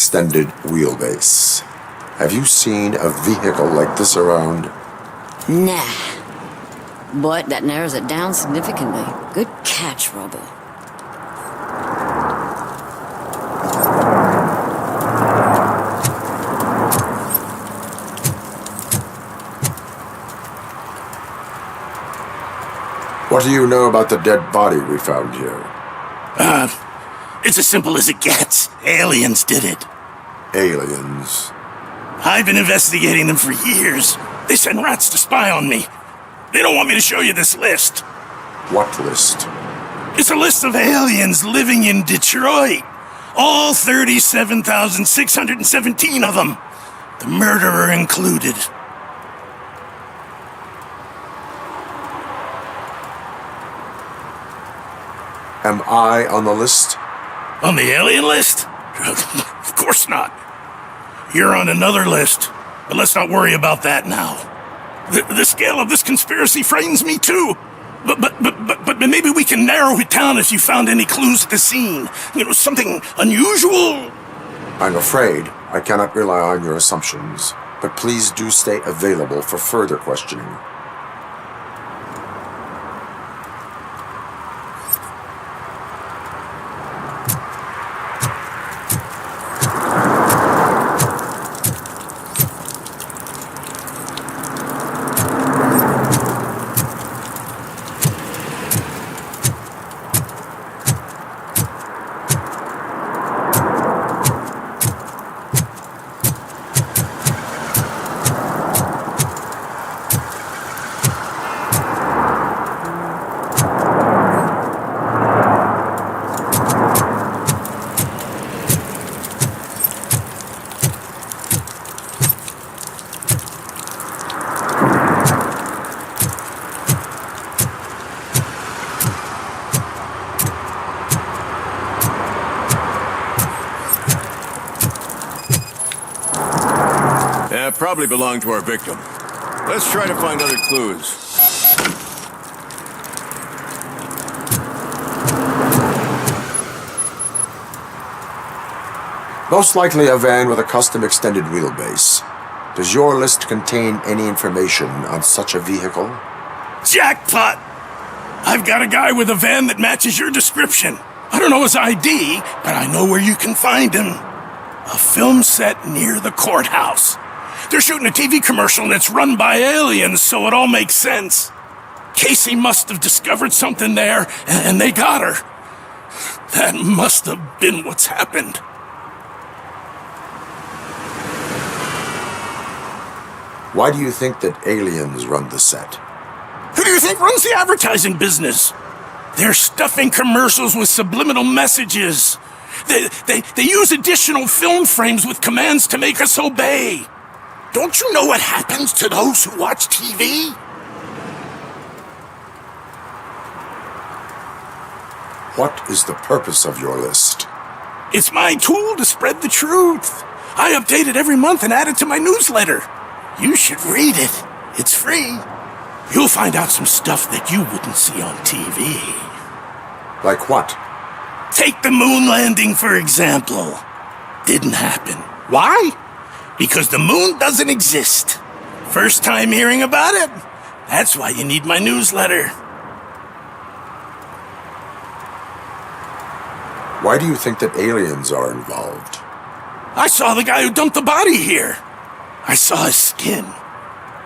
extended wheelbase. Have you seen a vehicle like this around? Nah. But that narrows it down significantly. Good catch, Robo. What do you know about the dead body we found here? It's as simple as it gets. Aliens did it. Aliens? I've been investigating them for years. They send rats to spy on me. They don't want me to show you this list. What list? It's a list of aliens living in Detroit. All 37,617 of them. The murderer included. Am I on the list? On the alien list? Of course not. You're on another list, but let's not worry about that now. The scale of this conspiracy frightens me too. But maybe we can narrow it down if you found any clues at the scene. You know, something unusual. I'm afraid I cannot rely on your assumptions, but please do stay available for further questioning. Probably belonged to our victim. Let's try to find other clues. Most likely a van with a custom extended wheelbase. Does your list contain any information on such a vehicle? Jackpot! I've got a guy with a van that matches your description. I don't know his ID, but I know where you can find him. A film set near the courthouse. They're shooting a TV commercial and it's run by aliens, so it all makes sense. Casey must have discovered something there, and they got her. That must have been what's happened. Why do you think that aliens run the set? Who do you think runs the advertising business? They're stuffing commercials with subliminal messages. They use additional film frames with commands to make us obey. Don't you know what happens to those who watch TV? What is the purpose of your list? It's my tool to spread the truth. I update it every month and add it to my newsletter. You should read it. It's free. You'll find out some stuff that you wouldn't see on TV. Like what? Take the moon landing, for example. Didn't happen. Why? Because the moon doesn't exist. First time hearing about it? That's why you need my newsletter. Why do you think that aliens are involved? I saw the guy who dumped the body here. I saw his skin.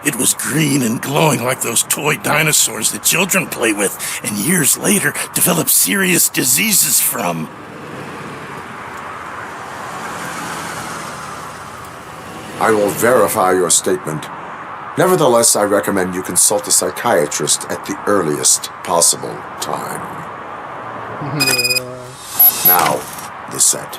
It was green and glowing like those toy dinosaurs that children play with and years later develop serious diseases from. I will verify your statement. Nevertheless, I recommend you consult a psychiatrist at the earliest possible time. Now, the set.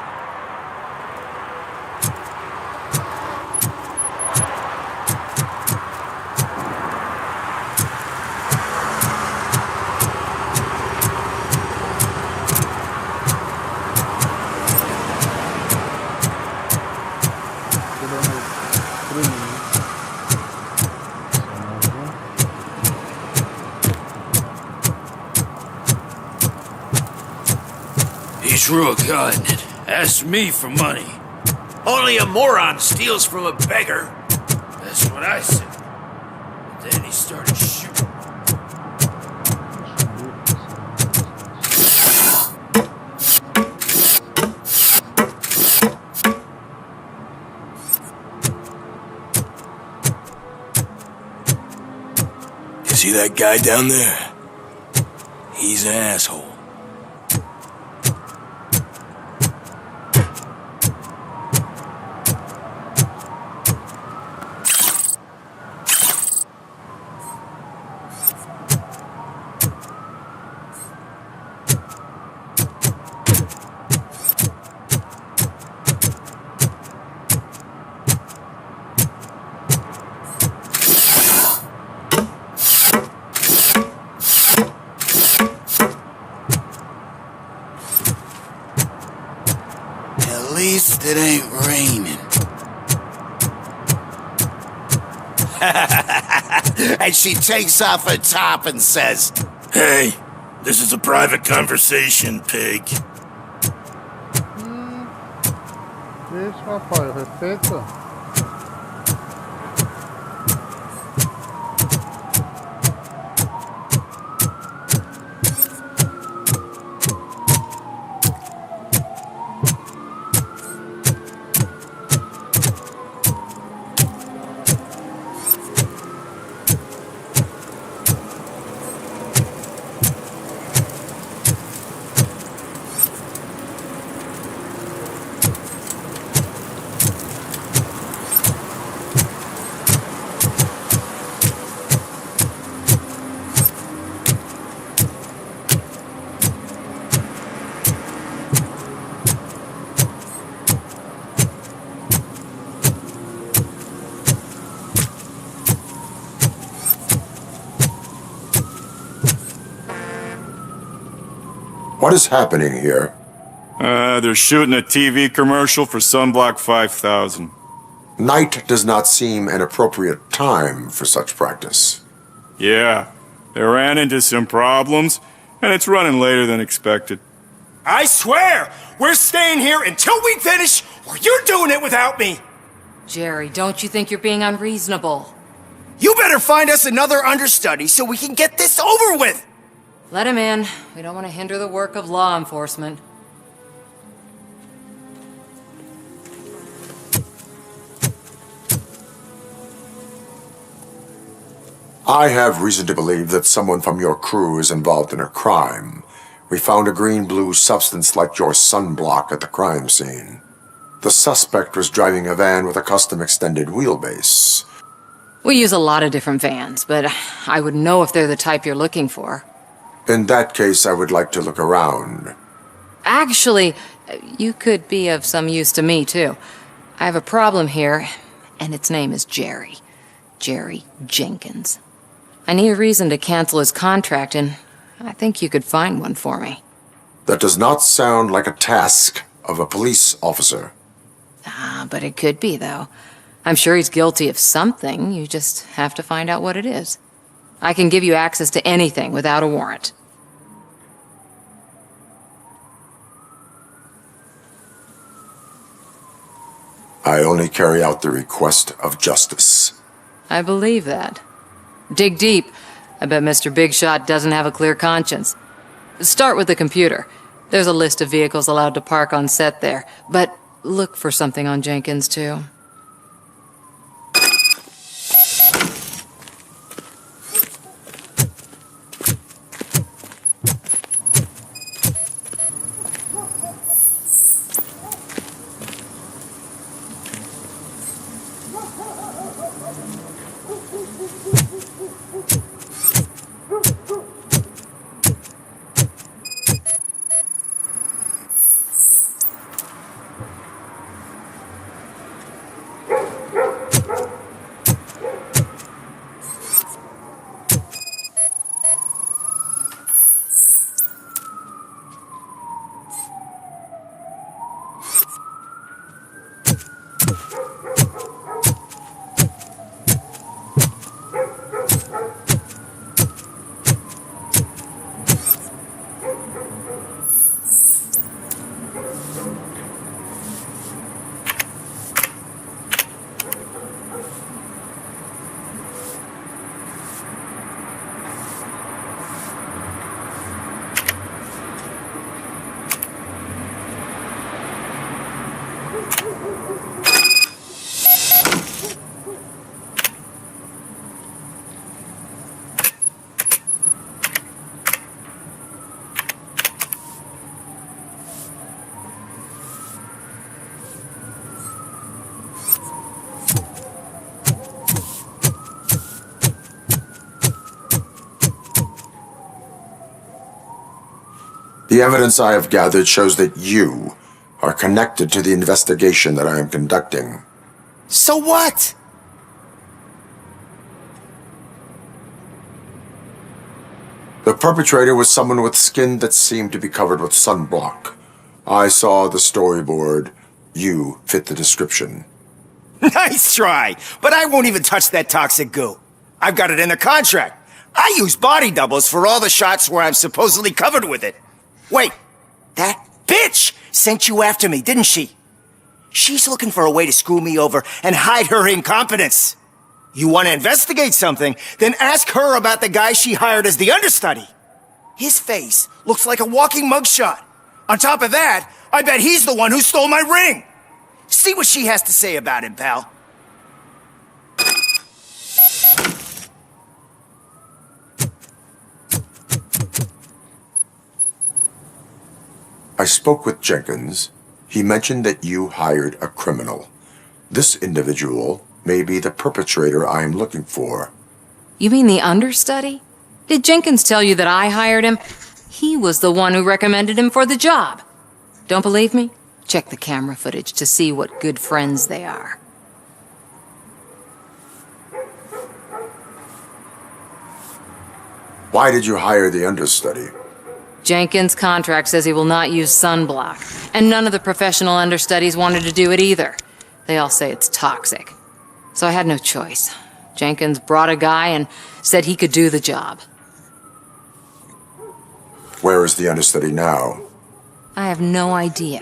He's real kind. Asked me for money. Only a moron steals from a beggar. That's what I said. But then he started shooting. You see that guy down there? He's an asshole. At least it ain't raining. And she takes off her top and says, Hey, this is a private conversation, pig. Deixa, rapaz, respeita. What is happening here? They're shooting a TV commercial for Sunblock 5000. Night does not seem an appropriate time for such practice. Yeah, they ran into some problems, and it's running later than expected. I swear, we're staying here until we finish, or you're doing it without me. Jerry, don't you think you're being unreasonable? You better find us another understudy so we can get this over with. Let him in. We don't want to hinder the work of law enforcement. I have reason to believe that someone from your crew is involved in a crime. We found a green-blue substance like your sunblock at the crime scene. The suspect was driving a van with a custom extended wheelbase. We use a lot of different vans, but I wouldn't know if they're the type you're looking for. In that case, I would like to look around. Actually, you could be of some use to me, too. I have a problem here, and its name is Jerry. Jerry Jenkins. I need a reason to cancel his contract, and I think you could find one for me. That does not sound like a task of a police officer. But it could be, though. I'm sure he's guilty of something. You just have to find out what it is. I can give you access to anything without a warrant. I only carry out the request of justice. I believe that. Dig deep. I bet Mr. Big Shot doesn't have a clear conscience. Start with the computer. There's a list of vehicles allowed to park on set there, but look for something on Jenkins, too. The evidence I have gathered shows that you are connected to the investigation that I am conducting. So what? The perpetrator was someone with skin that seemed to be covered with sunblock. I saw the storyboard. You fit the description. Nice try, but I won't even touch that toxic goo. I've got it in the contract. I use body doubles for all the shots where I'm supposedly covered with it. Wait, that bitch sent you after me, didn't she? She's looking for a way to screw me over and hide her incompetence. You want to investigate something, then ask her about the guy she hired as the understudy. His face looks like a walking mugshot. On top of that, I bet he's the one who stole my ring. See what she has to say about him, pal. I spoke with Jenkins. He mentioned that you hired a criminal. This individual may be the perpetrator I am looking for. You mean the understudy? Did Jenkins tell you that I hired him? He was the one who recommended him for the job. Don't believe me? Check the camera footage to see what good friends they are. Why did you hire the understudy? Jenkins' contract says he will not use sunblock, and none of the professional understudies wanted to do it either. They all say it's toxic. So I had no choice. Jenkins brought a guy and said he could do the job. Where is the understudy now? I have no idea.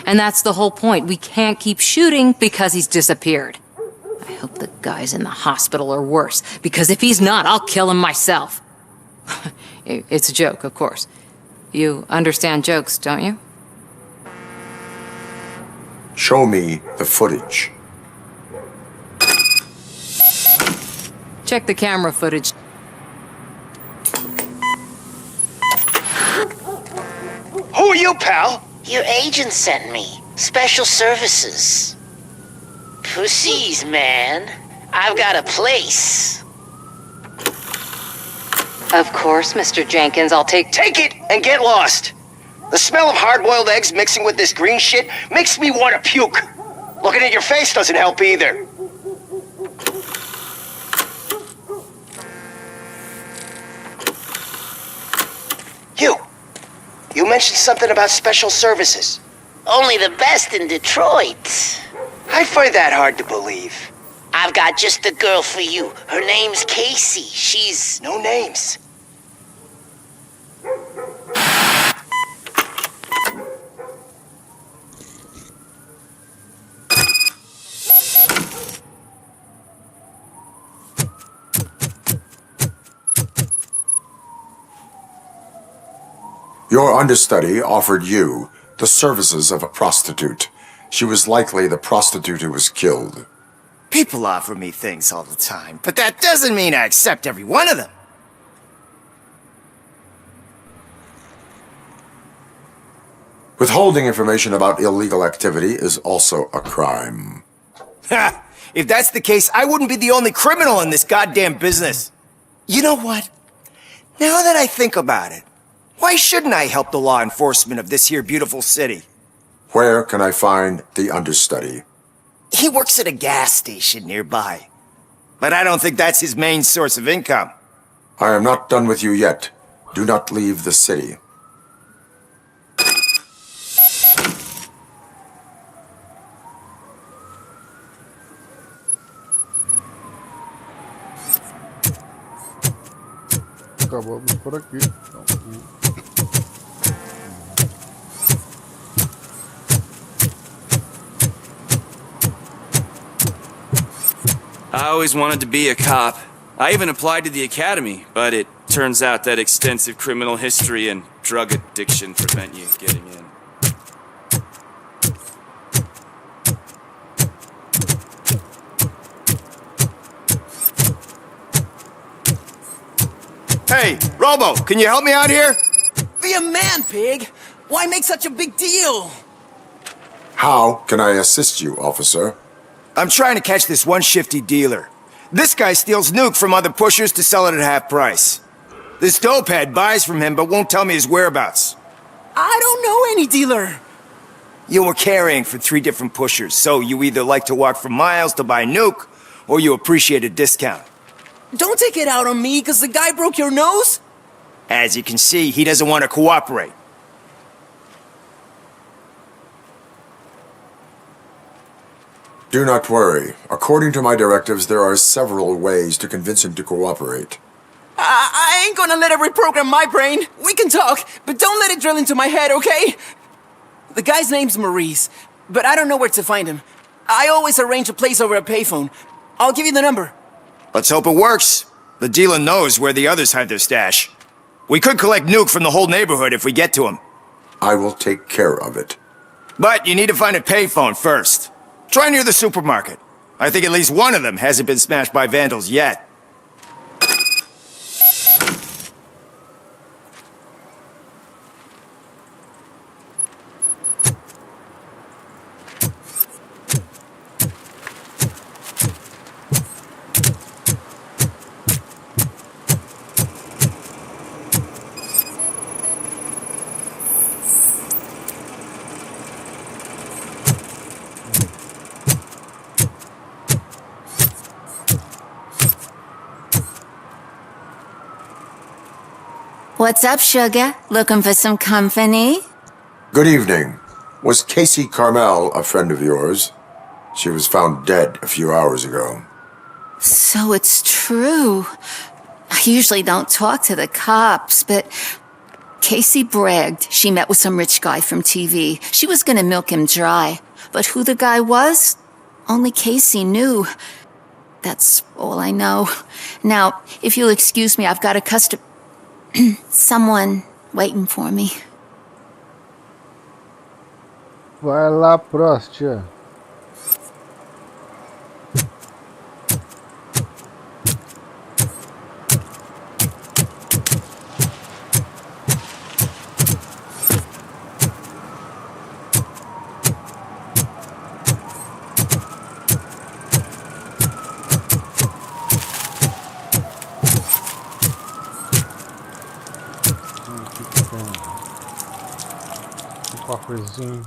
And that's the whole point. We can't keep shooting because he's disappeared. I hope the guy's in the hospital or worse, because if he's not, I'll kill him myself. It's a joke, of course. You understand jokes, don't you? Show me the footage. Check the camera footage. Who are you, pal? Your agent sent me. Special services. Pussies, man. I've got a place. Of course, Mr. Jenkins, I'll take it and get lost. The smell of hard-boiled eggs mixing with this green shit makes me want to puke. Looking at your face doesn't help either. You mentioned something about special services. Only the best in Detroit. I find that hard to believe. I've got just the girl for you. Her name's Casey. She's... No names. Your understudy offered you the services of a prostitute. She was likely the prostitute who was killed. People offer me things all the time, but that doesn't mean I accept every one of them. Withholding information about illegal activity is also a crime. Ha! If that's the case, I wouldn't be the only criminal in this goddamn business. You know what? Now that I think about it, why shouldn't I help the law enforcement of this here beautiful city? Where can I find the understudy? He works at a gas station nearby. But I don't think that's his main source of income. I am not done with you yet. Do not leave the city. Acabamos por aqui. I always wanted to be a cop. I even applied to the academy, but it turns out that extensive criminal history and drug addiction prevent you getting in. Hey, Robo, can you help me out here? Be a man, pig! Why make such a big deal? How can I assist you, officer? I'm trying to catch this one shifty dealer. This guy steals nuke from other pushers to sell it at half price. This dopehead buys from him but won't tell me his whereabouts. I don't know any dealer. You were carrying for 3 different pushers, so you either like to walk for miles to buy nuke, or you appreciate a discount. Don't take it out on me, because the guy broke your nose? As you can see, he doesn't want to cooperate. Do not worry. According to my directives, there are several ways to convince him to cooperate. I ain't gonna let it reprogram my brain. We can talk, but don't let it drill into my head, okay? The guy's name's Maurice, but I don't know where to find him. I always arrange a place over a payphone. I'll give you the number. Let's hope it works. The dealer knows where the others hide their stash. We could collect nuke from the whole neighborhood if we get to him. I will take care of it. But you need to find a payphone first. Try near the supermarket. I think at least one of them hasn't been smashed by vandals yet. What's up, sugar? Looking for some company? Good evening. Was Casey Carmel a friend of yours? She was found dead a few hours ago. So it's true. I usually don't talk to the cops, but Casey bragged she met with some rich guy from TV. She was gonna milk him dry. But who the guy was? Only Casey knew. That's all I know. Now, if you'll excuse me, I've got a someone waiting for me. Vai lá, Prostia. Coisinha.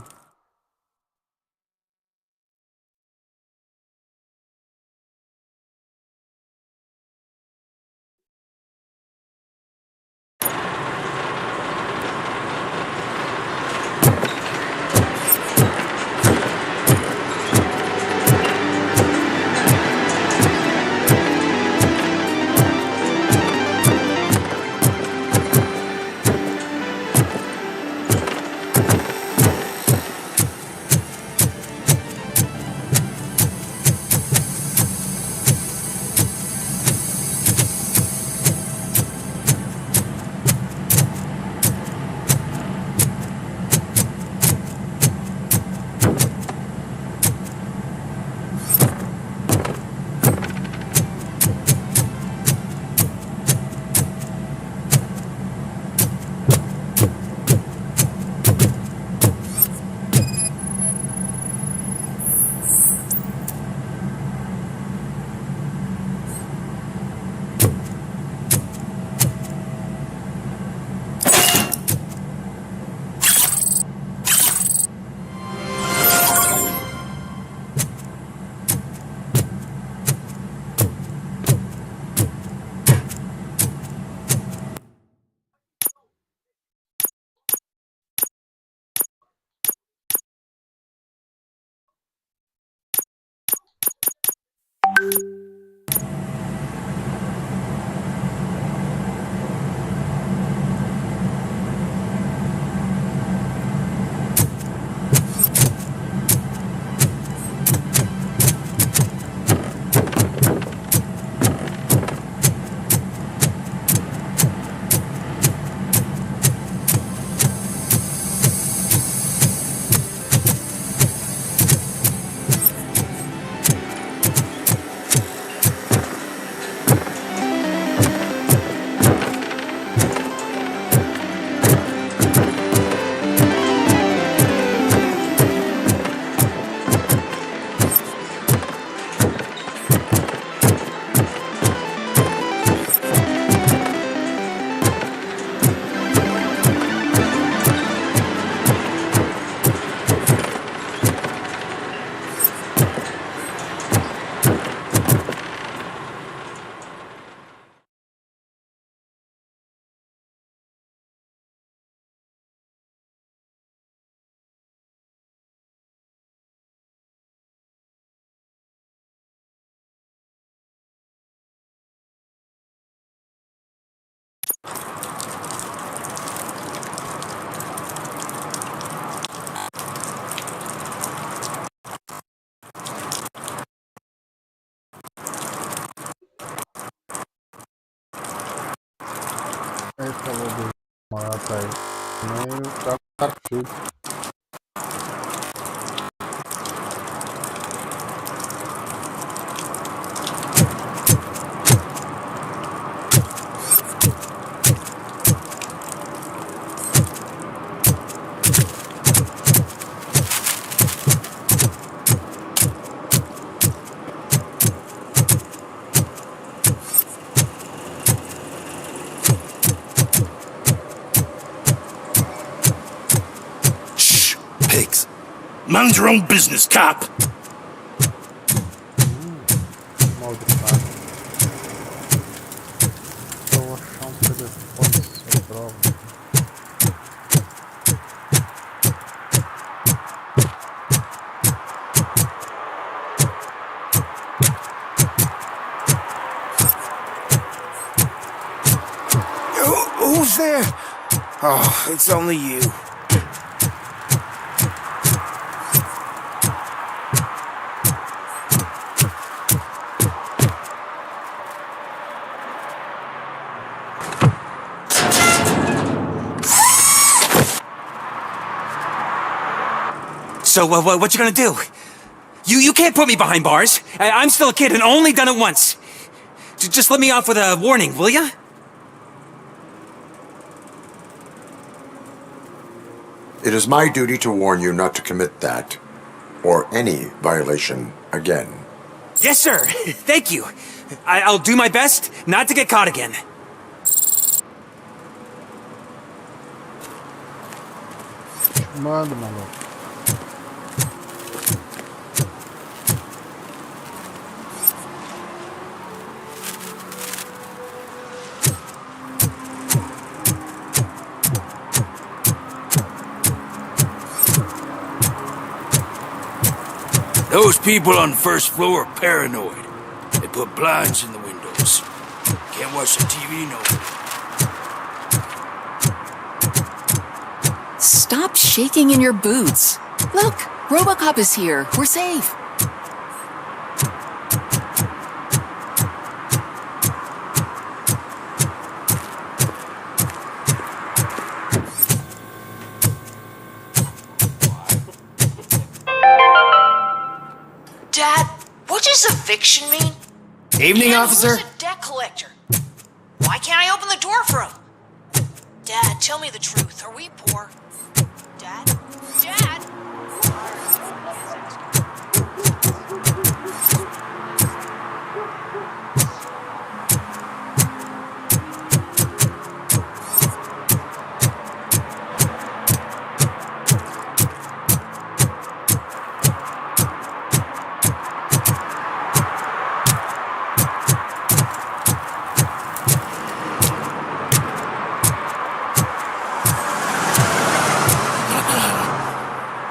Ele falou do mata aí. Nem o cara chute. Pigs. Mind your own business, cop. Mal de fato. Vou achar um telefone sem prova. Who's there? Oh, it's only you. So, what you gonna do? You can't put me behind bars. I'm still a kid and only done it once. Just let me off with a warning, will ya? It is my duty to warn you not to commit that, or any violation, again. Yes, sir. Thank you. I'll do my best not to get caught again. Manda, maluco. Those people on the first floor are paranoid. They put blinds in the windows. Can't watch the TV no more. Stop shaking in your boots. Look, Robocop is here. We're safe. Dad, what does eviction mean? Evening, Dad, officer. who's a debt collector? Why can't I open the door for him? Dad, tell me the truth. Are we poor? Dad? Dad?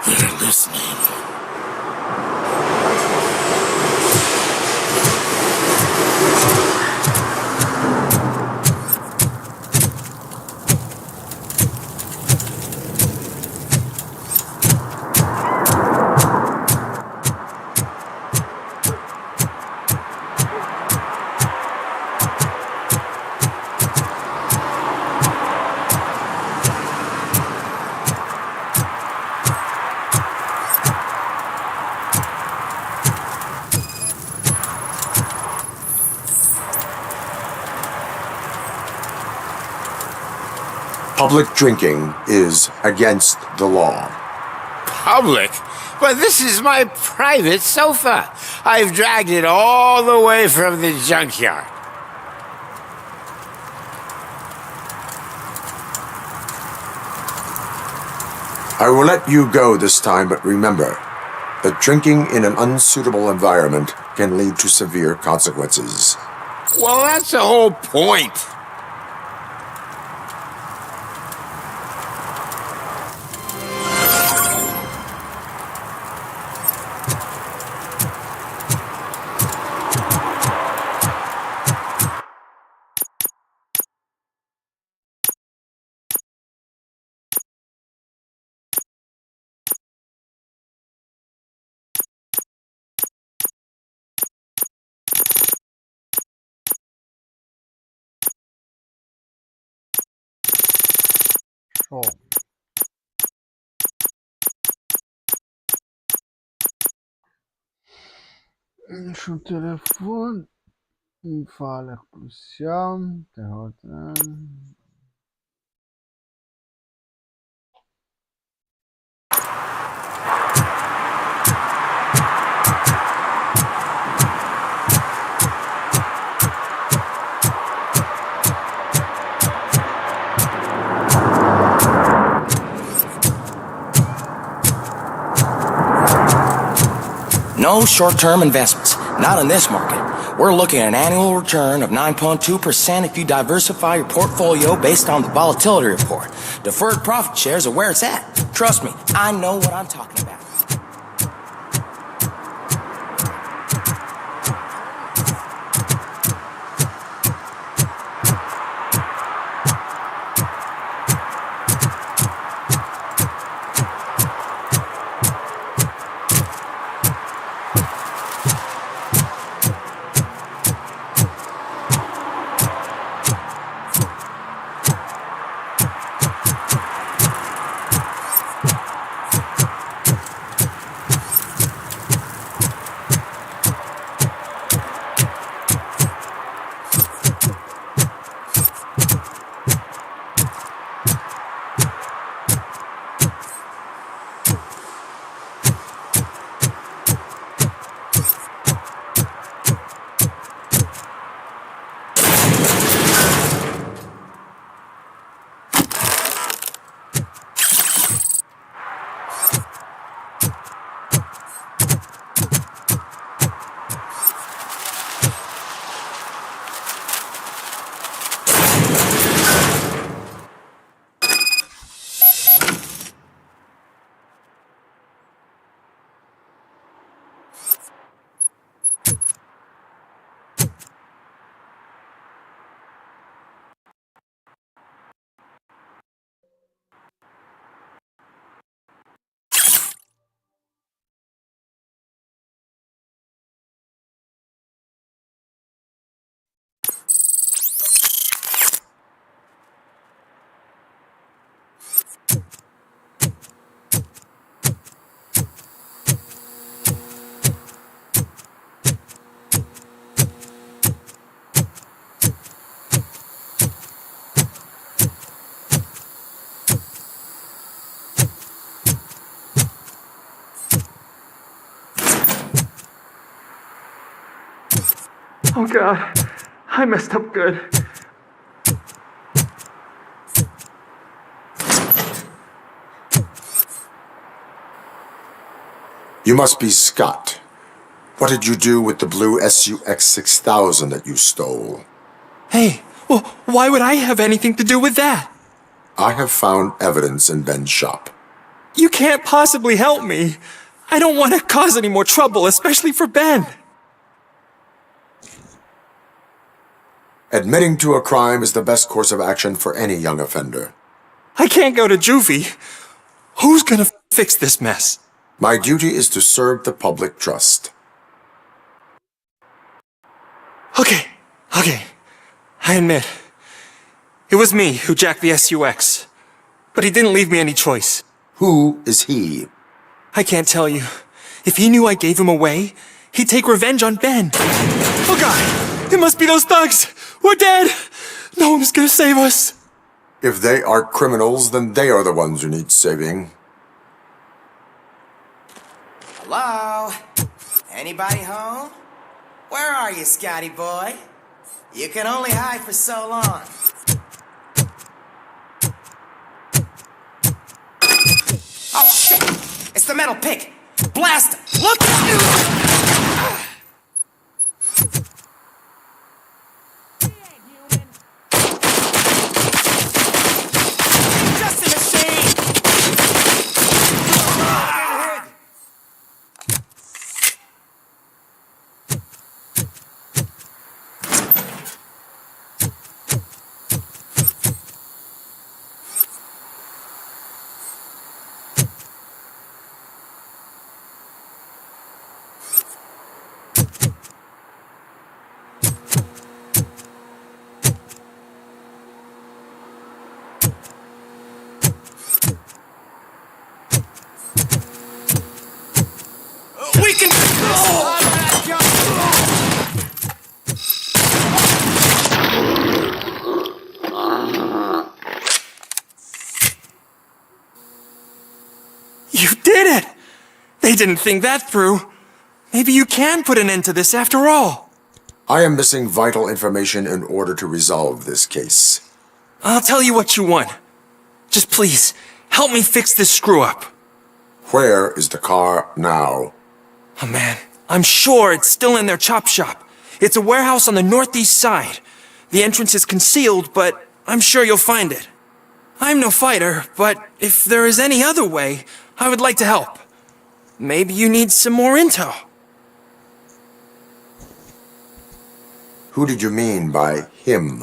They're listening. Public drinking is against the law. Public? But this is my private sofa. I've dragged it all the way from the junkyard. I will let you go this time, but remember that drinking in an unsuitable environment can lead to severe consequences. Well, that's the whole point. Show. Deixa um telefone. Falha policial. Derrota. No short-term investments, not in this market. We're looking at an annual return of 9.2% if you diversify your portfolio based on the volatility report. Deferred profit shares are where it's at. Trust me, I know what I'm talking about. Oh God, I messed up good. You must be Scott. What did you do with the blue SUX 6000 that you stole? Hey, well, why would I have anything to do with that? I have found evidence in Ben's shop. You can't possibly help me. I don't want to cause any more trouble, especially for Ben. Admitting to a crime is the best course of action for any young offender. I can't go to juvie. Who's gonna fix this mess? My duty is to serve the public trust. Okay. I admit. It was me who jacked the SUX. But he didn't leave me any choice. Who is he? I can't tell you. If he knew I gave him away, he'd take revenge on Ben. Oh God! It must be those thugs! We're dead! No one's gonna save us! If they are criminals, then they are the ones who need saving. Hello? Anybody home? Where are you, Scotty boy? You can only hide for so long. Oh shit! It's the metal pig! Blast him! Look! Just a machine! You did it! They didn't think that through. Maybe you can put an end to this after all. I am missing vital information in order to resolve this case. I'll tell you what you want. Just please, help me fix this screw-up. Where is the car now? Oh man, I'm sure it's still in their chop shop. It's a warehouse on the northeast side. The entrance is concealed, but I'm sure you'll find it. I'm no fighter, but if there is any other way, I would like to help. Maybe you need some more intel. Who did you mean by him?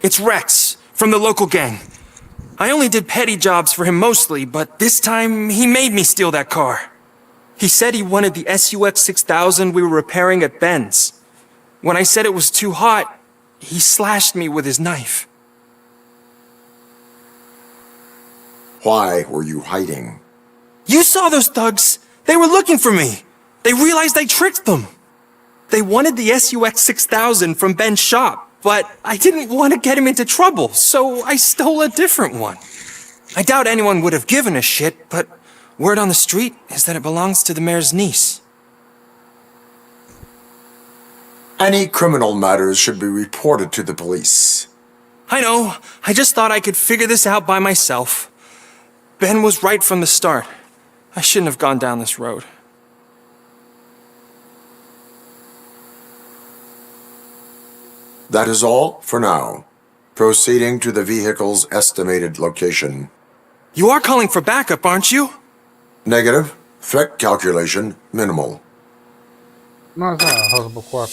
It's Rex, from the local gang. I only did petty jobs for him mostly, but this time he made me steal that car. He said he wanted the SUX 6000 we were repairing at Ben's. When I said it was too hot, he slashed me with his knife. Why were you hiding? You saw those thugs. They were looking for me. They realized I tricked them. They wanted the SUX 6000 from Ben's shop, but I didn't want to get him into trouble, so I stole a different one. I doubt anyone would have given a shit, but word on the street is that it belongs to the mayor's niece. Any criminal matters should be reported to the police. I know. I just thought I could figure this out by myself. Ben was right from the start. I shouldn't have gone down this road. That is all for now. Proceeding to the vehicle's estimated location. You are calling for backup, aren't you? Negative. Threat calculation minimal. Mas Robocop.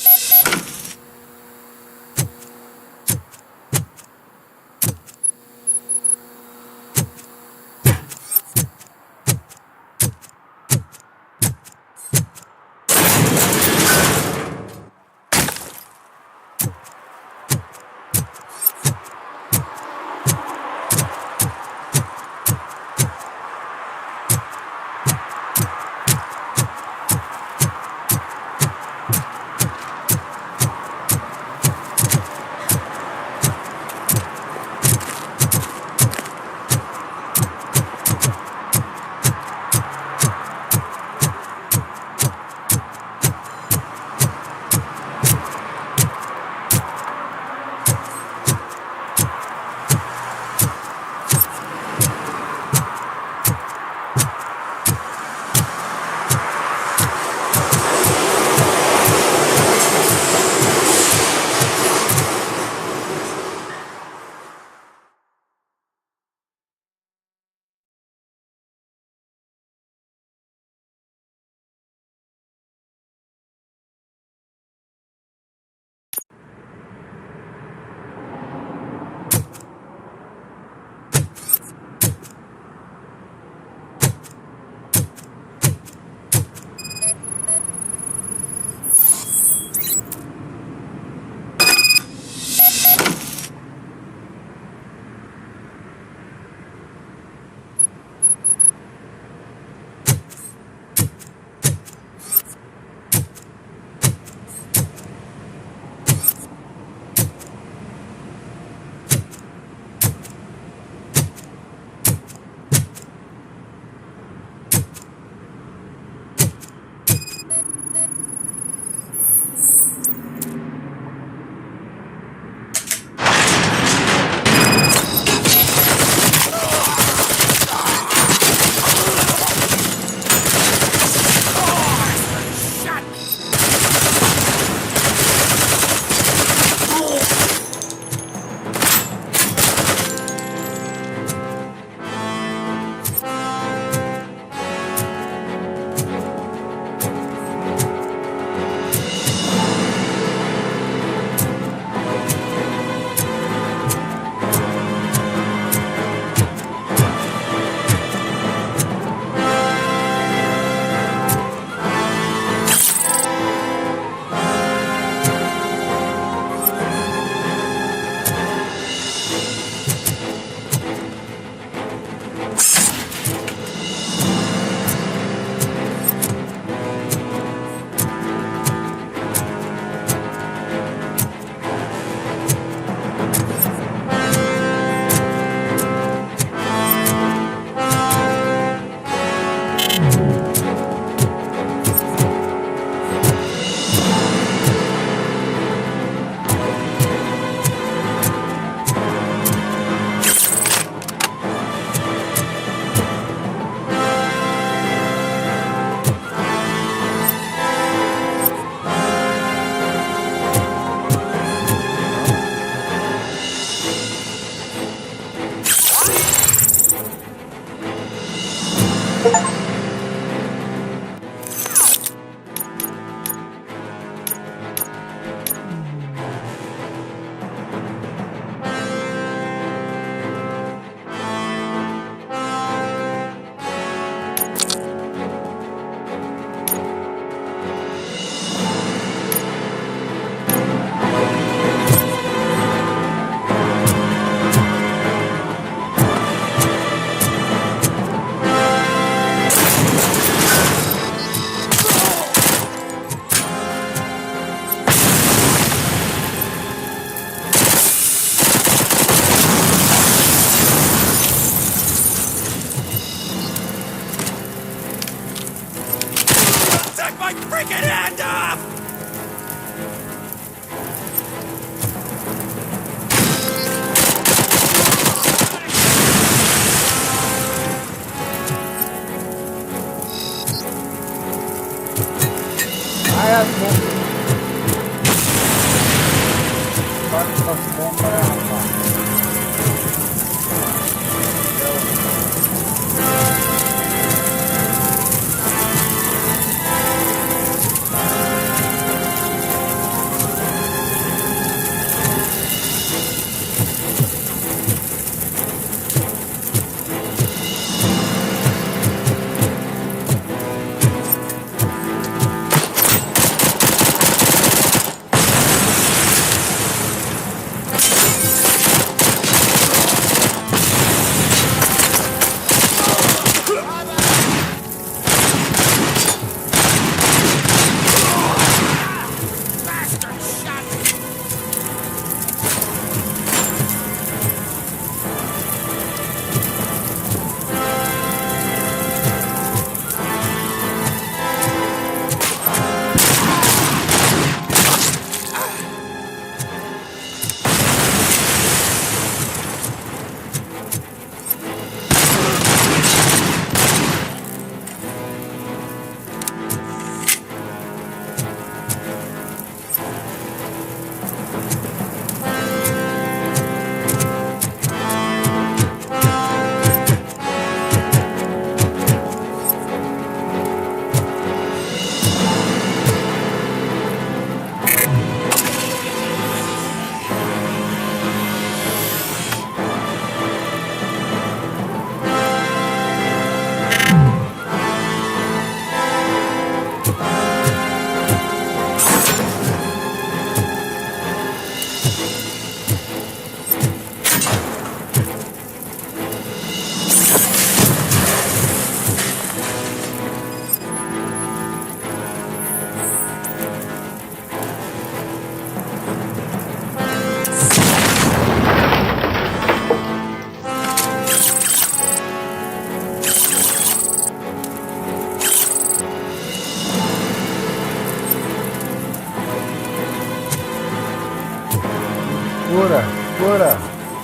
Cura, cura,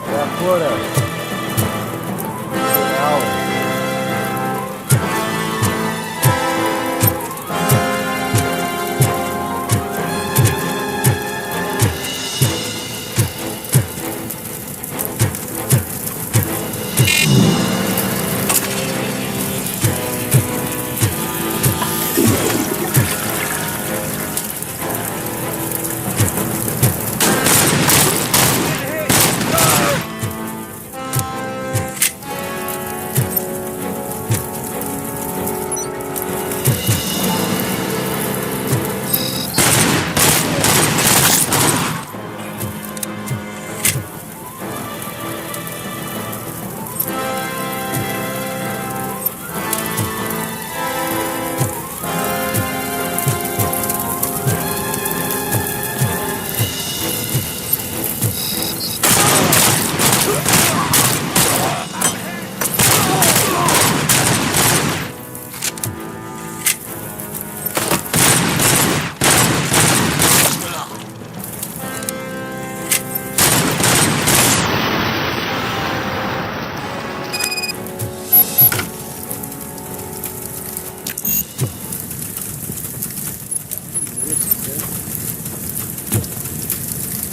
é a cura. Real.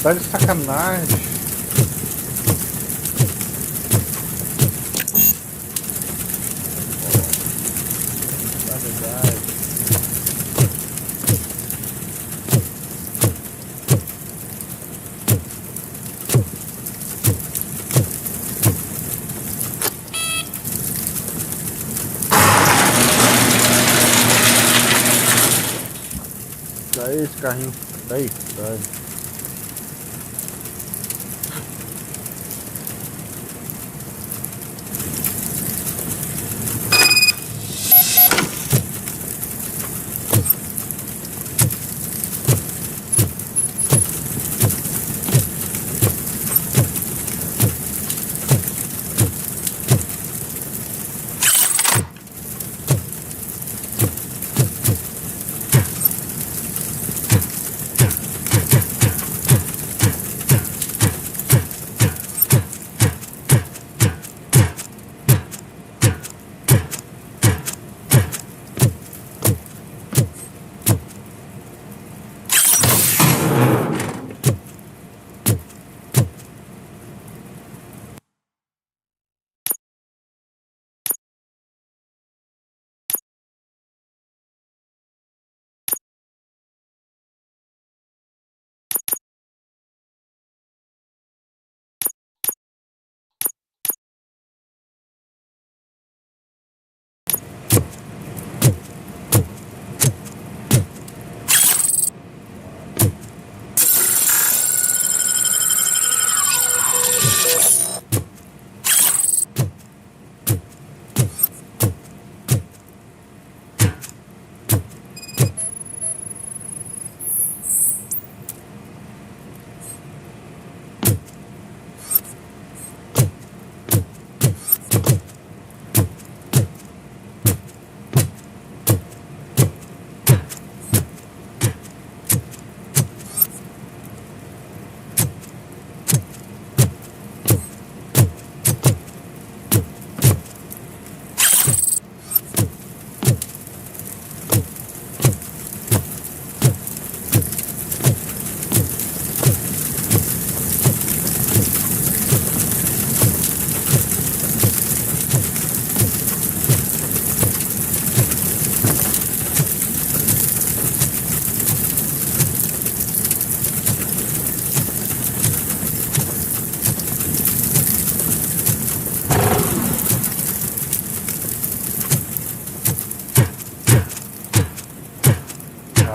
Tá de sacanagem. Tá verdade. Daí esse carrinho. Daí, daí.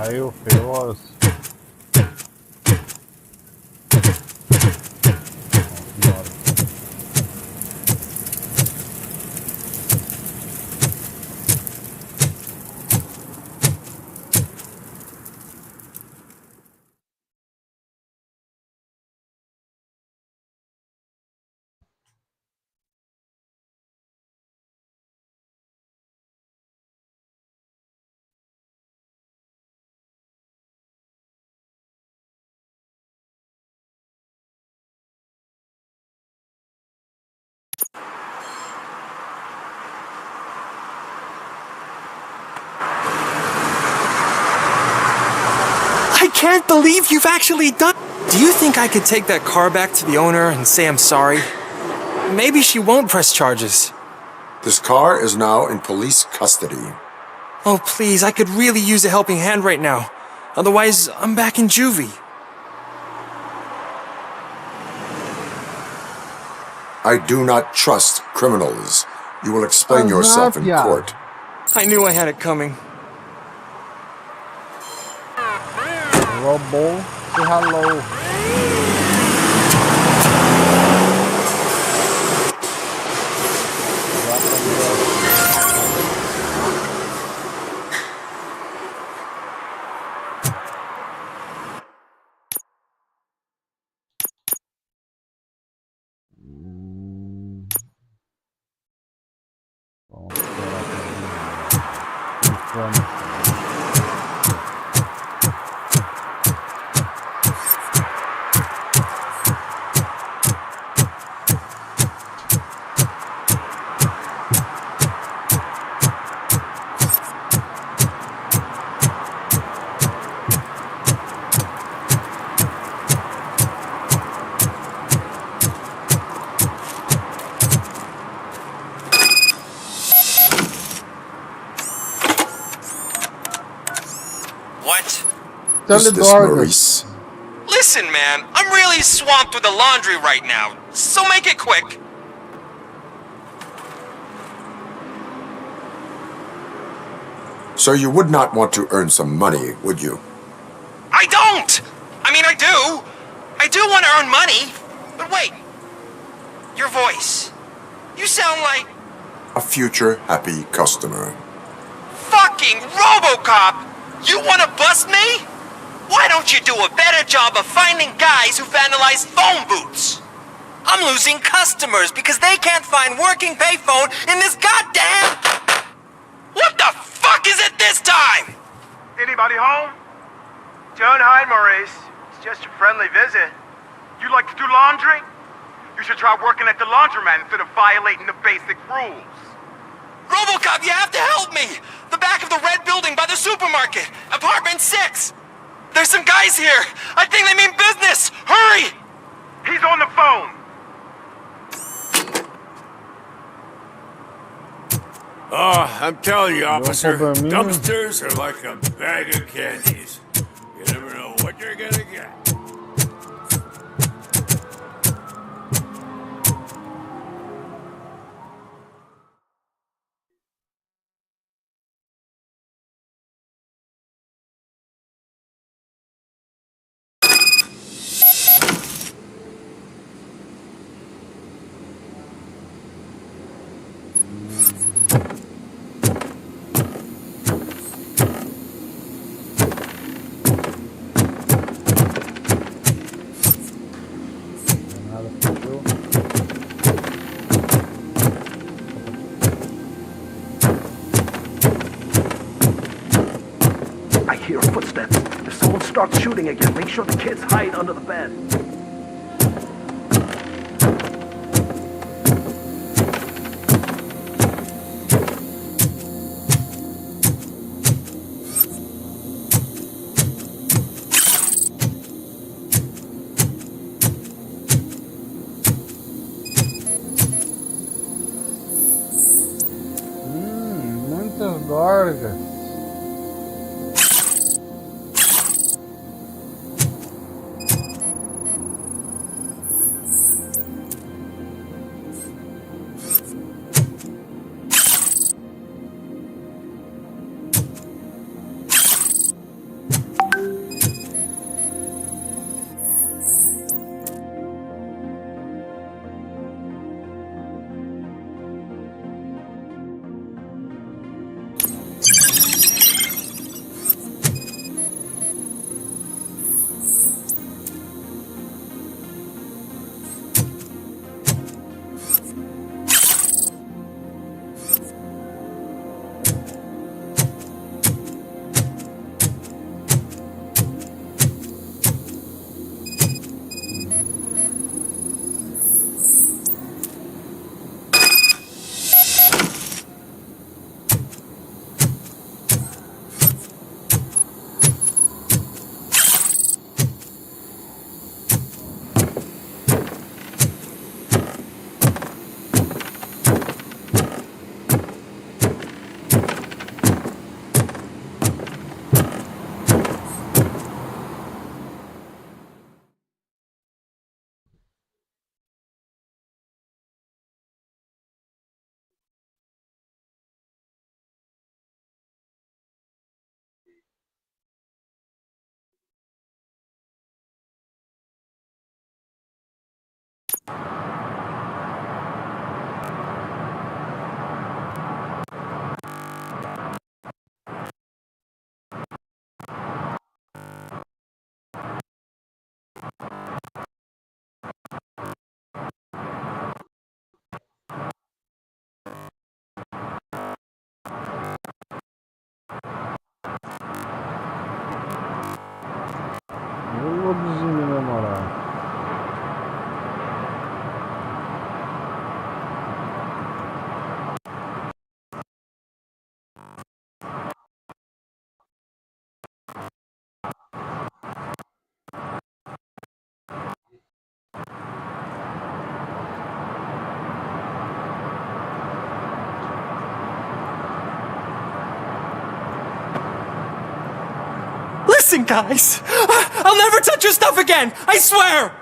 Saiu feroz. I can't believe you've actually done. Do you think I could take that car back to the owner and say I'm sorry? Maybe she won't press charges. This car is now in police custody. Oh, please, I could really use a helping hand right now. Otherwise, I'm back in juvie. I do not trust criminals. You will explain yourself in court. I knew I had it coming. Robo, say hello. Is this Maurice? Listen, man, I'm really swamped with the laundry right now, so make it quick. So you would not want to earn some money, would you? I don't! I mean, I do. I do want to earn money. But wait. Your voice. You sound like... A future happy customer. Fucking Robocop! You want to bust me? Why don't you do a better job of finding guys who vandalize phone booths? I'm losing customers because they can't find working payphone in this goddamn... What the fuck is it this time? Anybody home? Don't hide, Maurice. It's just a friendly visit. You like to do laundry? You should try working at the laundromat instead of violating the basic rules. Robocop, you have to help me! The back of the red building by the supermarket, apartment 6. There's some guys here. I think they mean business. Hurry! He's on the phone. Oh, I'm telling you, officer, dumpsters are like a bag of candies. You never know what you're gonna get. I hear footsteps. If someone starts shooting again, make sure the kids hide under the bed. Muitas gorgas. produzindo, meu moral. Listen, guys! I'll never touch your stuff again! I swear!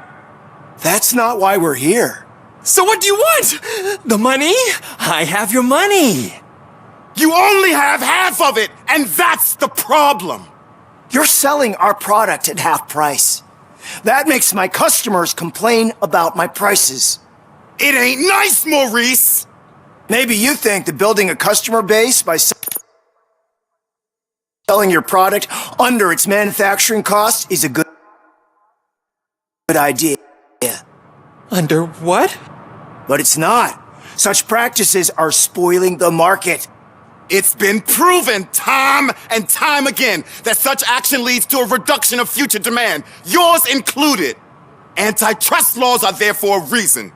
That's not why we're here. So what do you want? The money? I have your money. You only have half of it, and that's the problem. You're selling our product at half price. That makes my customers complain about my prices. It ain't nice, Maurice! Maybe you think that building a customer base by selling your product under its manufacturing cost is a good idea. Under what? But it's not. Such practices are spoiling the market. It's been proven time and time again that such action leads to a reduction of future demand, yours included. Antitrust laws are there for a reason.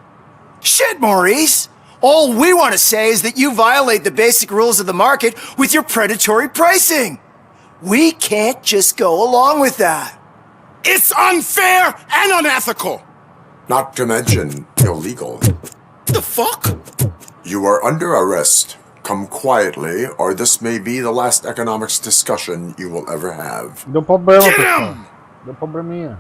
Shit, Maurice! All we want to say is that you violate the basic rules of the market with your predatory pricing. We can't just go along with that. It's unfair and unethical. Not to mention illegal. The fuck? You are under arrest. Come quietly, or this may be the last economics discussion you will ever have. Deu problema, pessoal. Deu probleminha.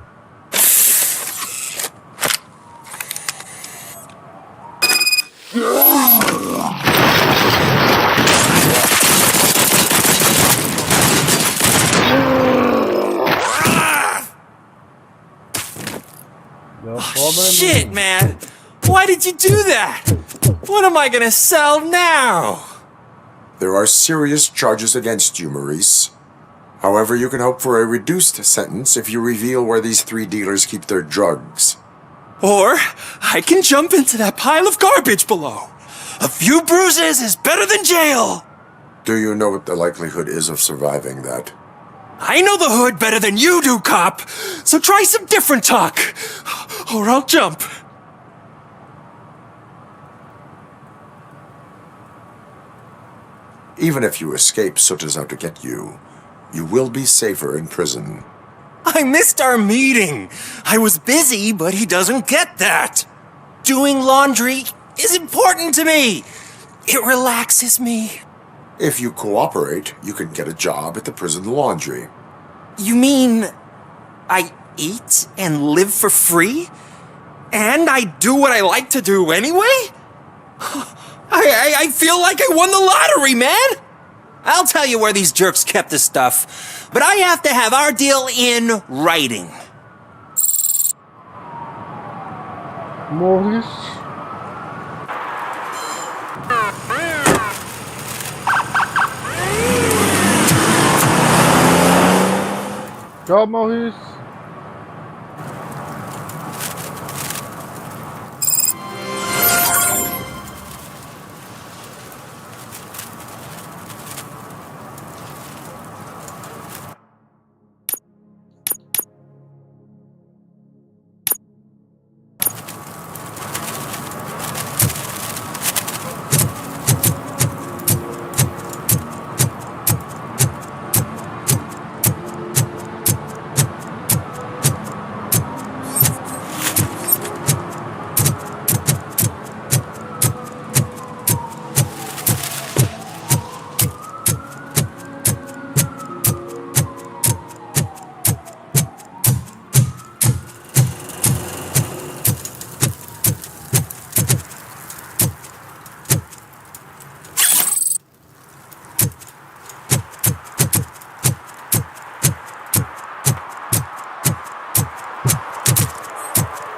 Shit, man! Why did you do that? What am I gonna sell now? There are serious charges against you, Maurice. However, you can hope for a reduced sentence if you reveal where these 3 dealers keep their drugs. Or I can jump into that pile of garbage below. A few bruises is better than jail. Do you know what the likelihood is of surviving that? I know the hood better than you do, cop. So try some different talk, or I'll jump. Even if you escape Soot is out to get you, you will be safer in prison. I missed our meeting. I was busy, but he doesn't get that. Doing laundry is important to me. It relaxes me. If you cooperate, you can get a job at the prison laundry. You mean I eat and live for free? And I do what I like to do anyway? I feel like I won the lottery, man! I'll tell you where these jerks kept the stuff, but I have to have our deal in writing. Maurice. Tchau, Maurice.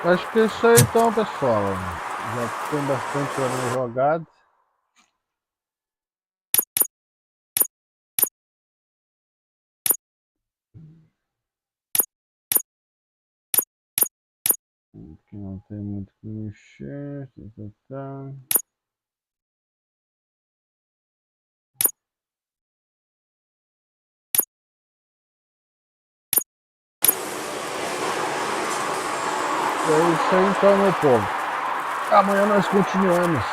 Acho que é isso aí então, pessoal. Já tem bastante ano jogado. Aqui não tem muito o que mexer. É isso aí então, meu povo. Amanhã nós continuamos.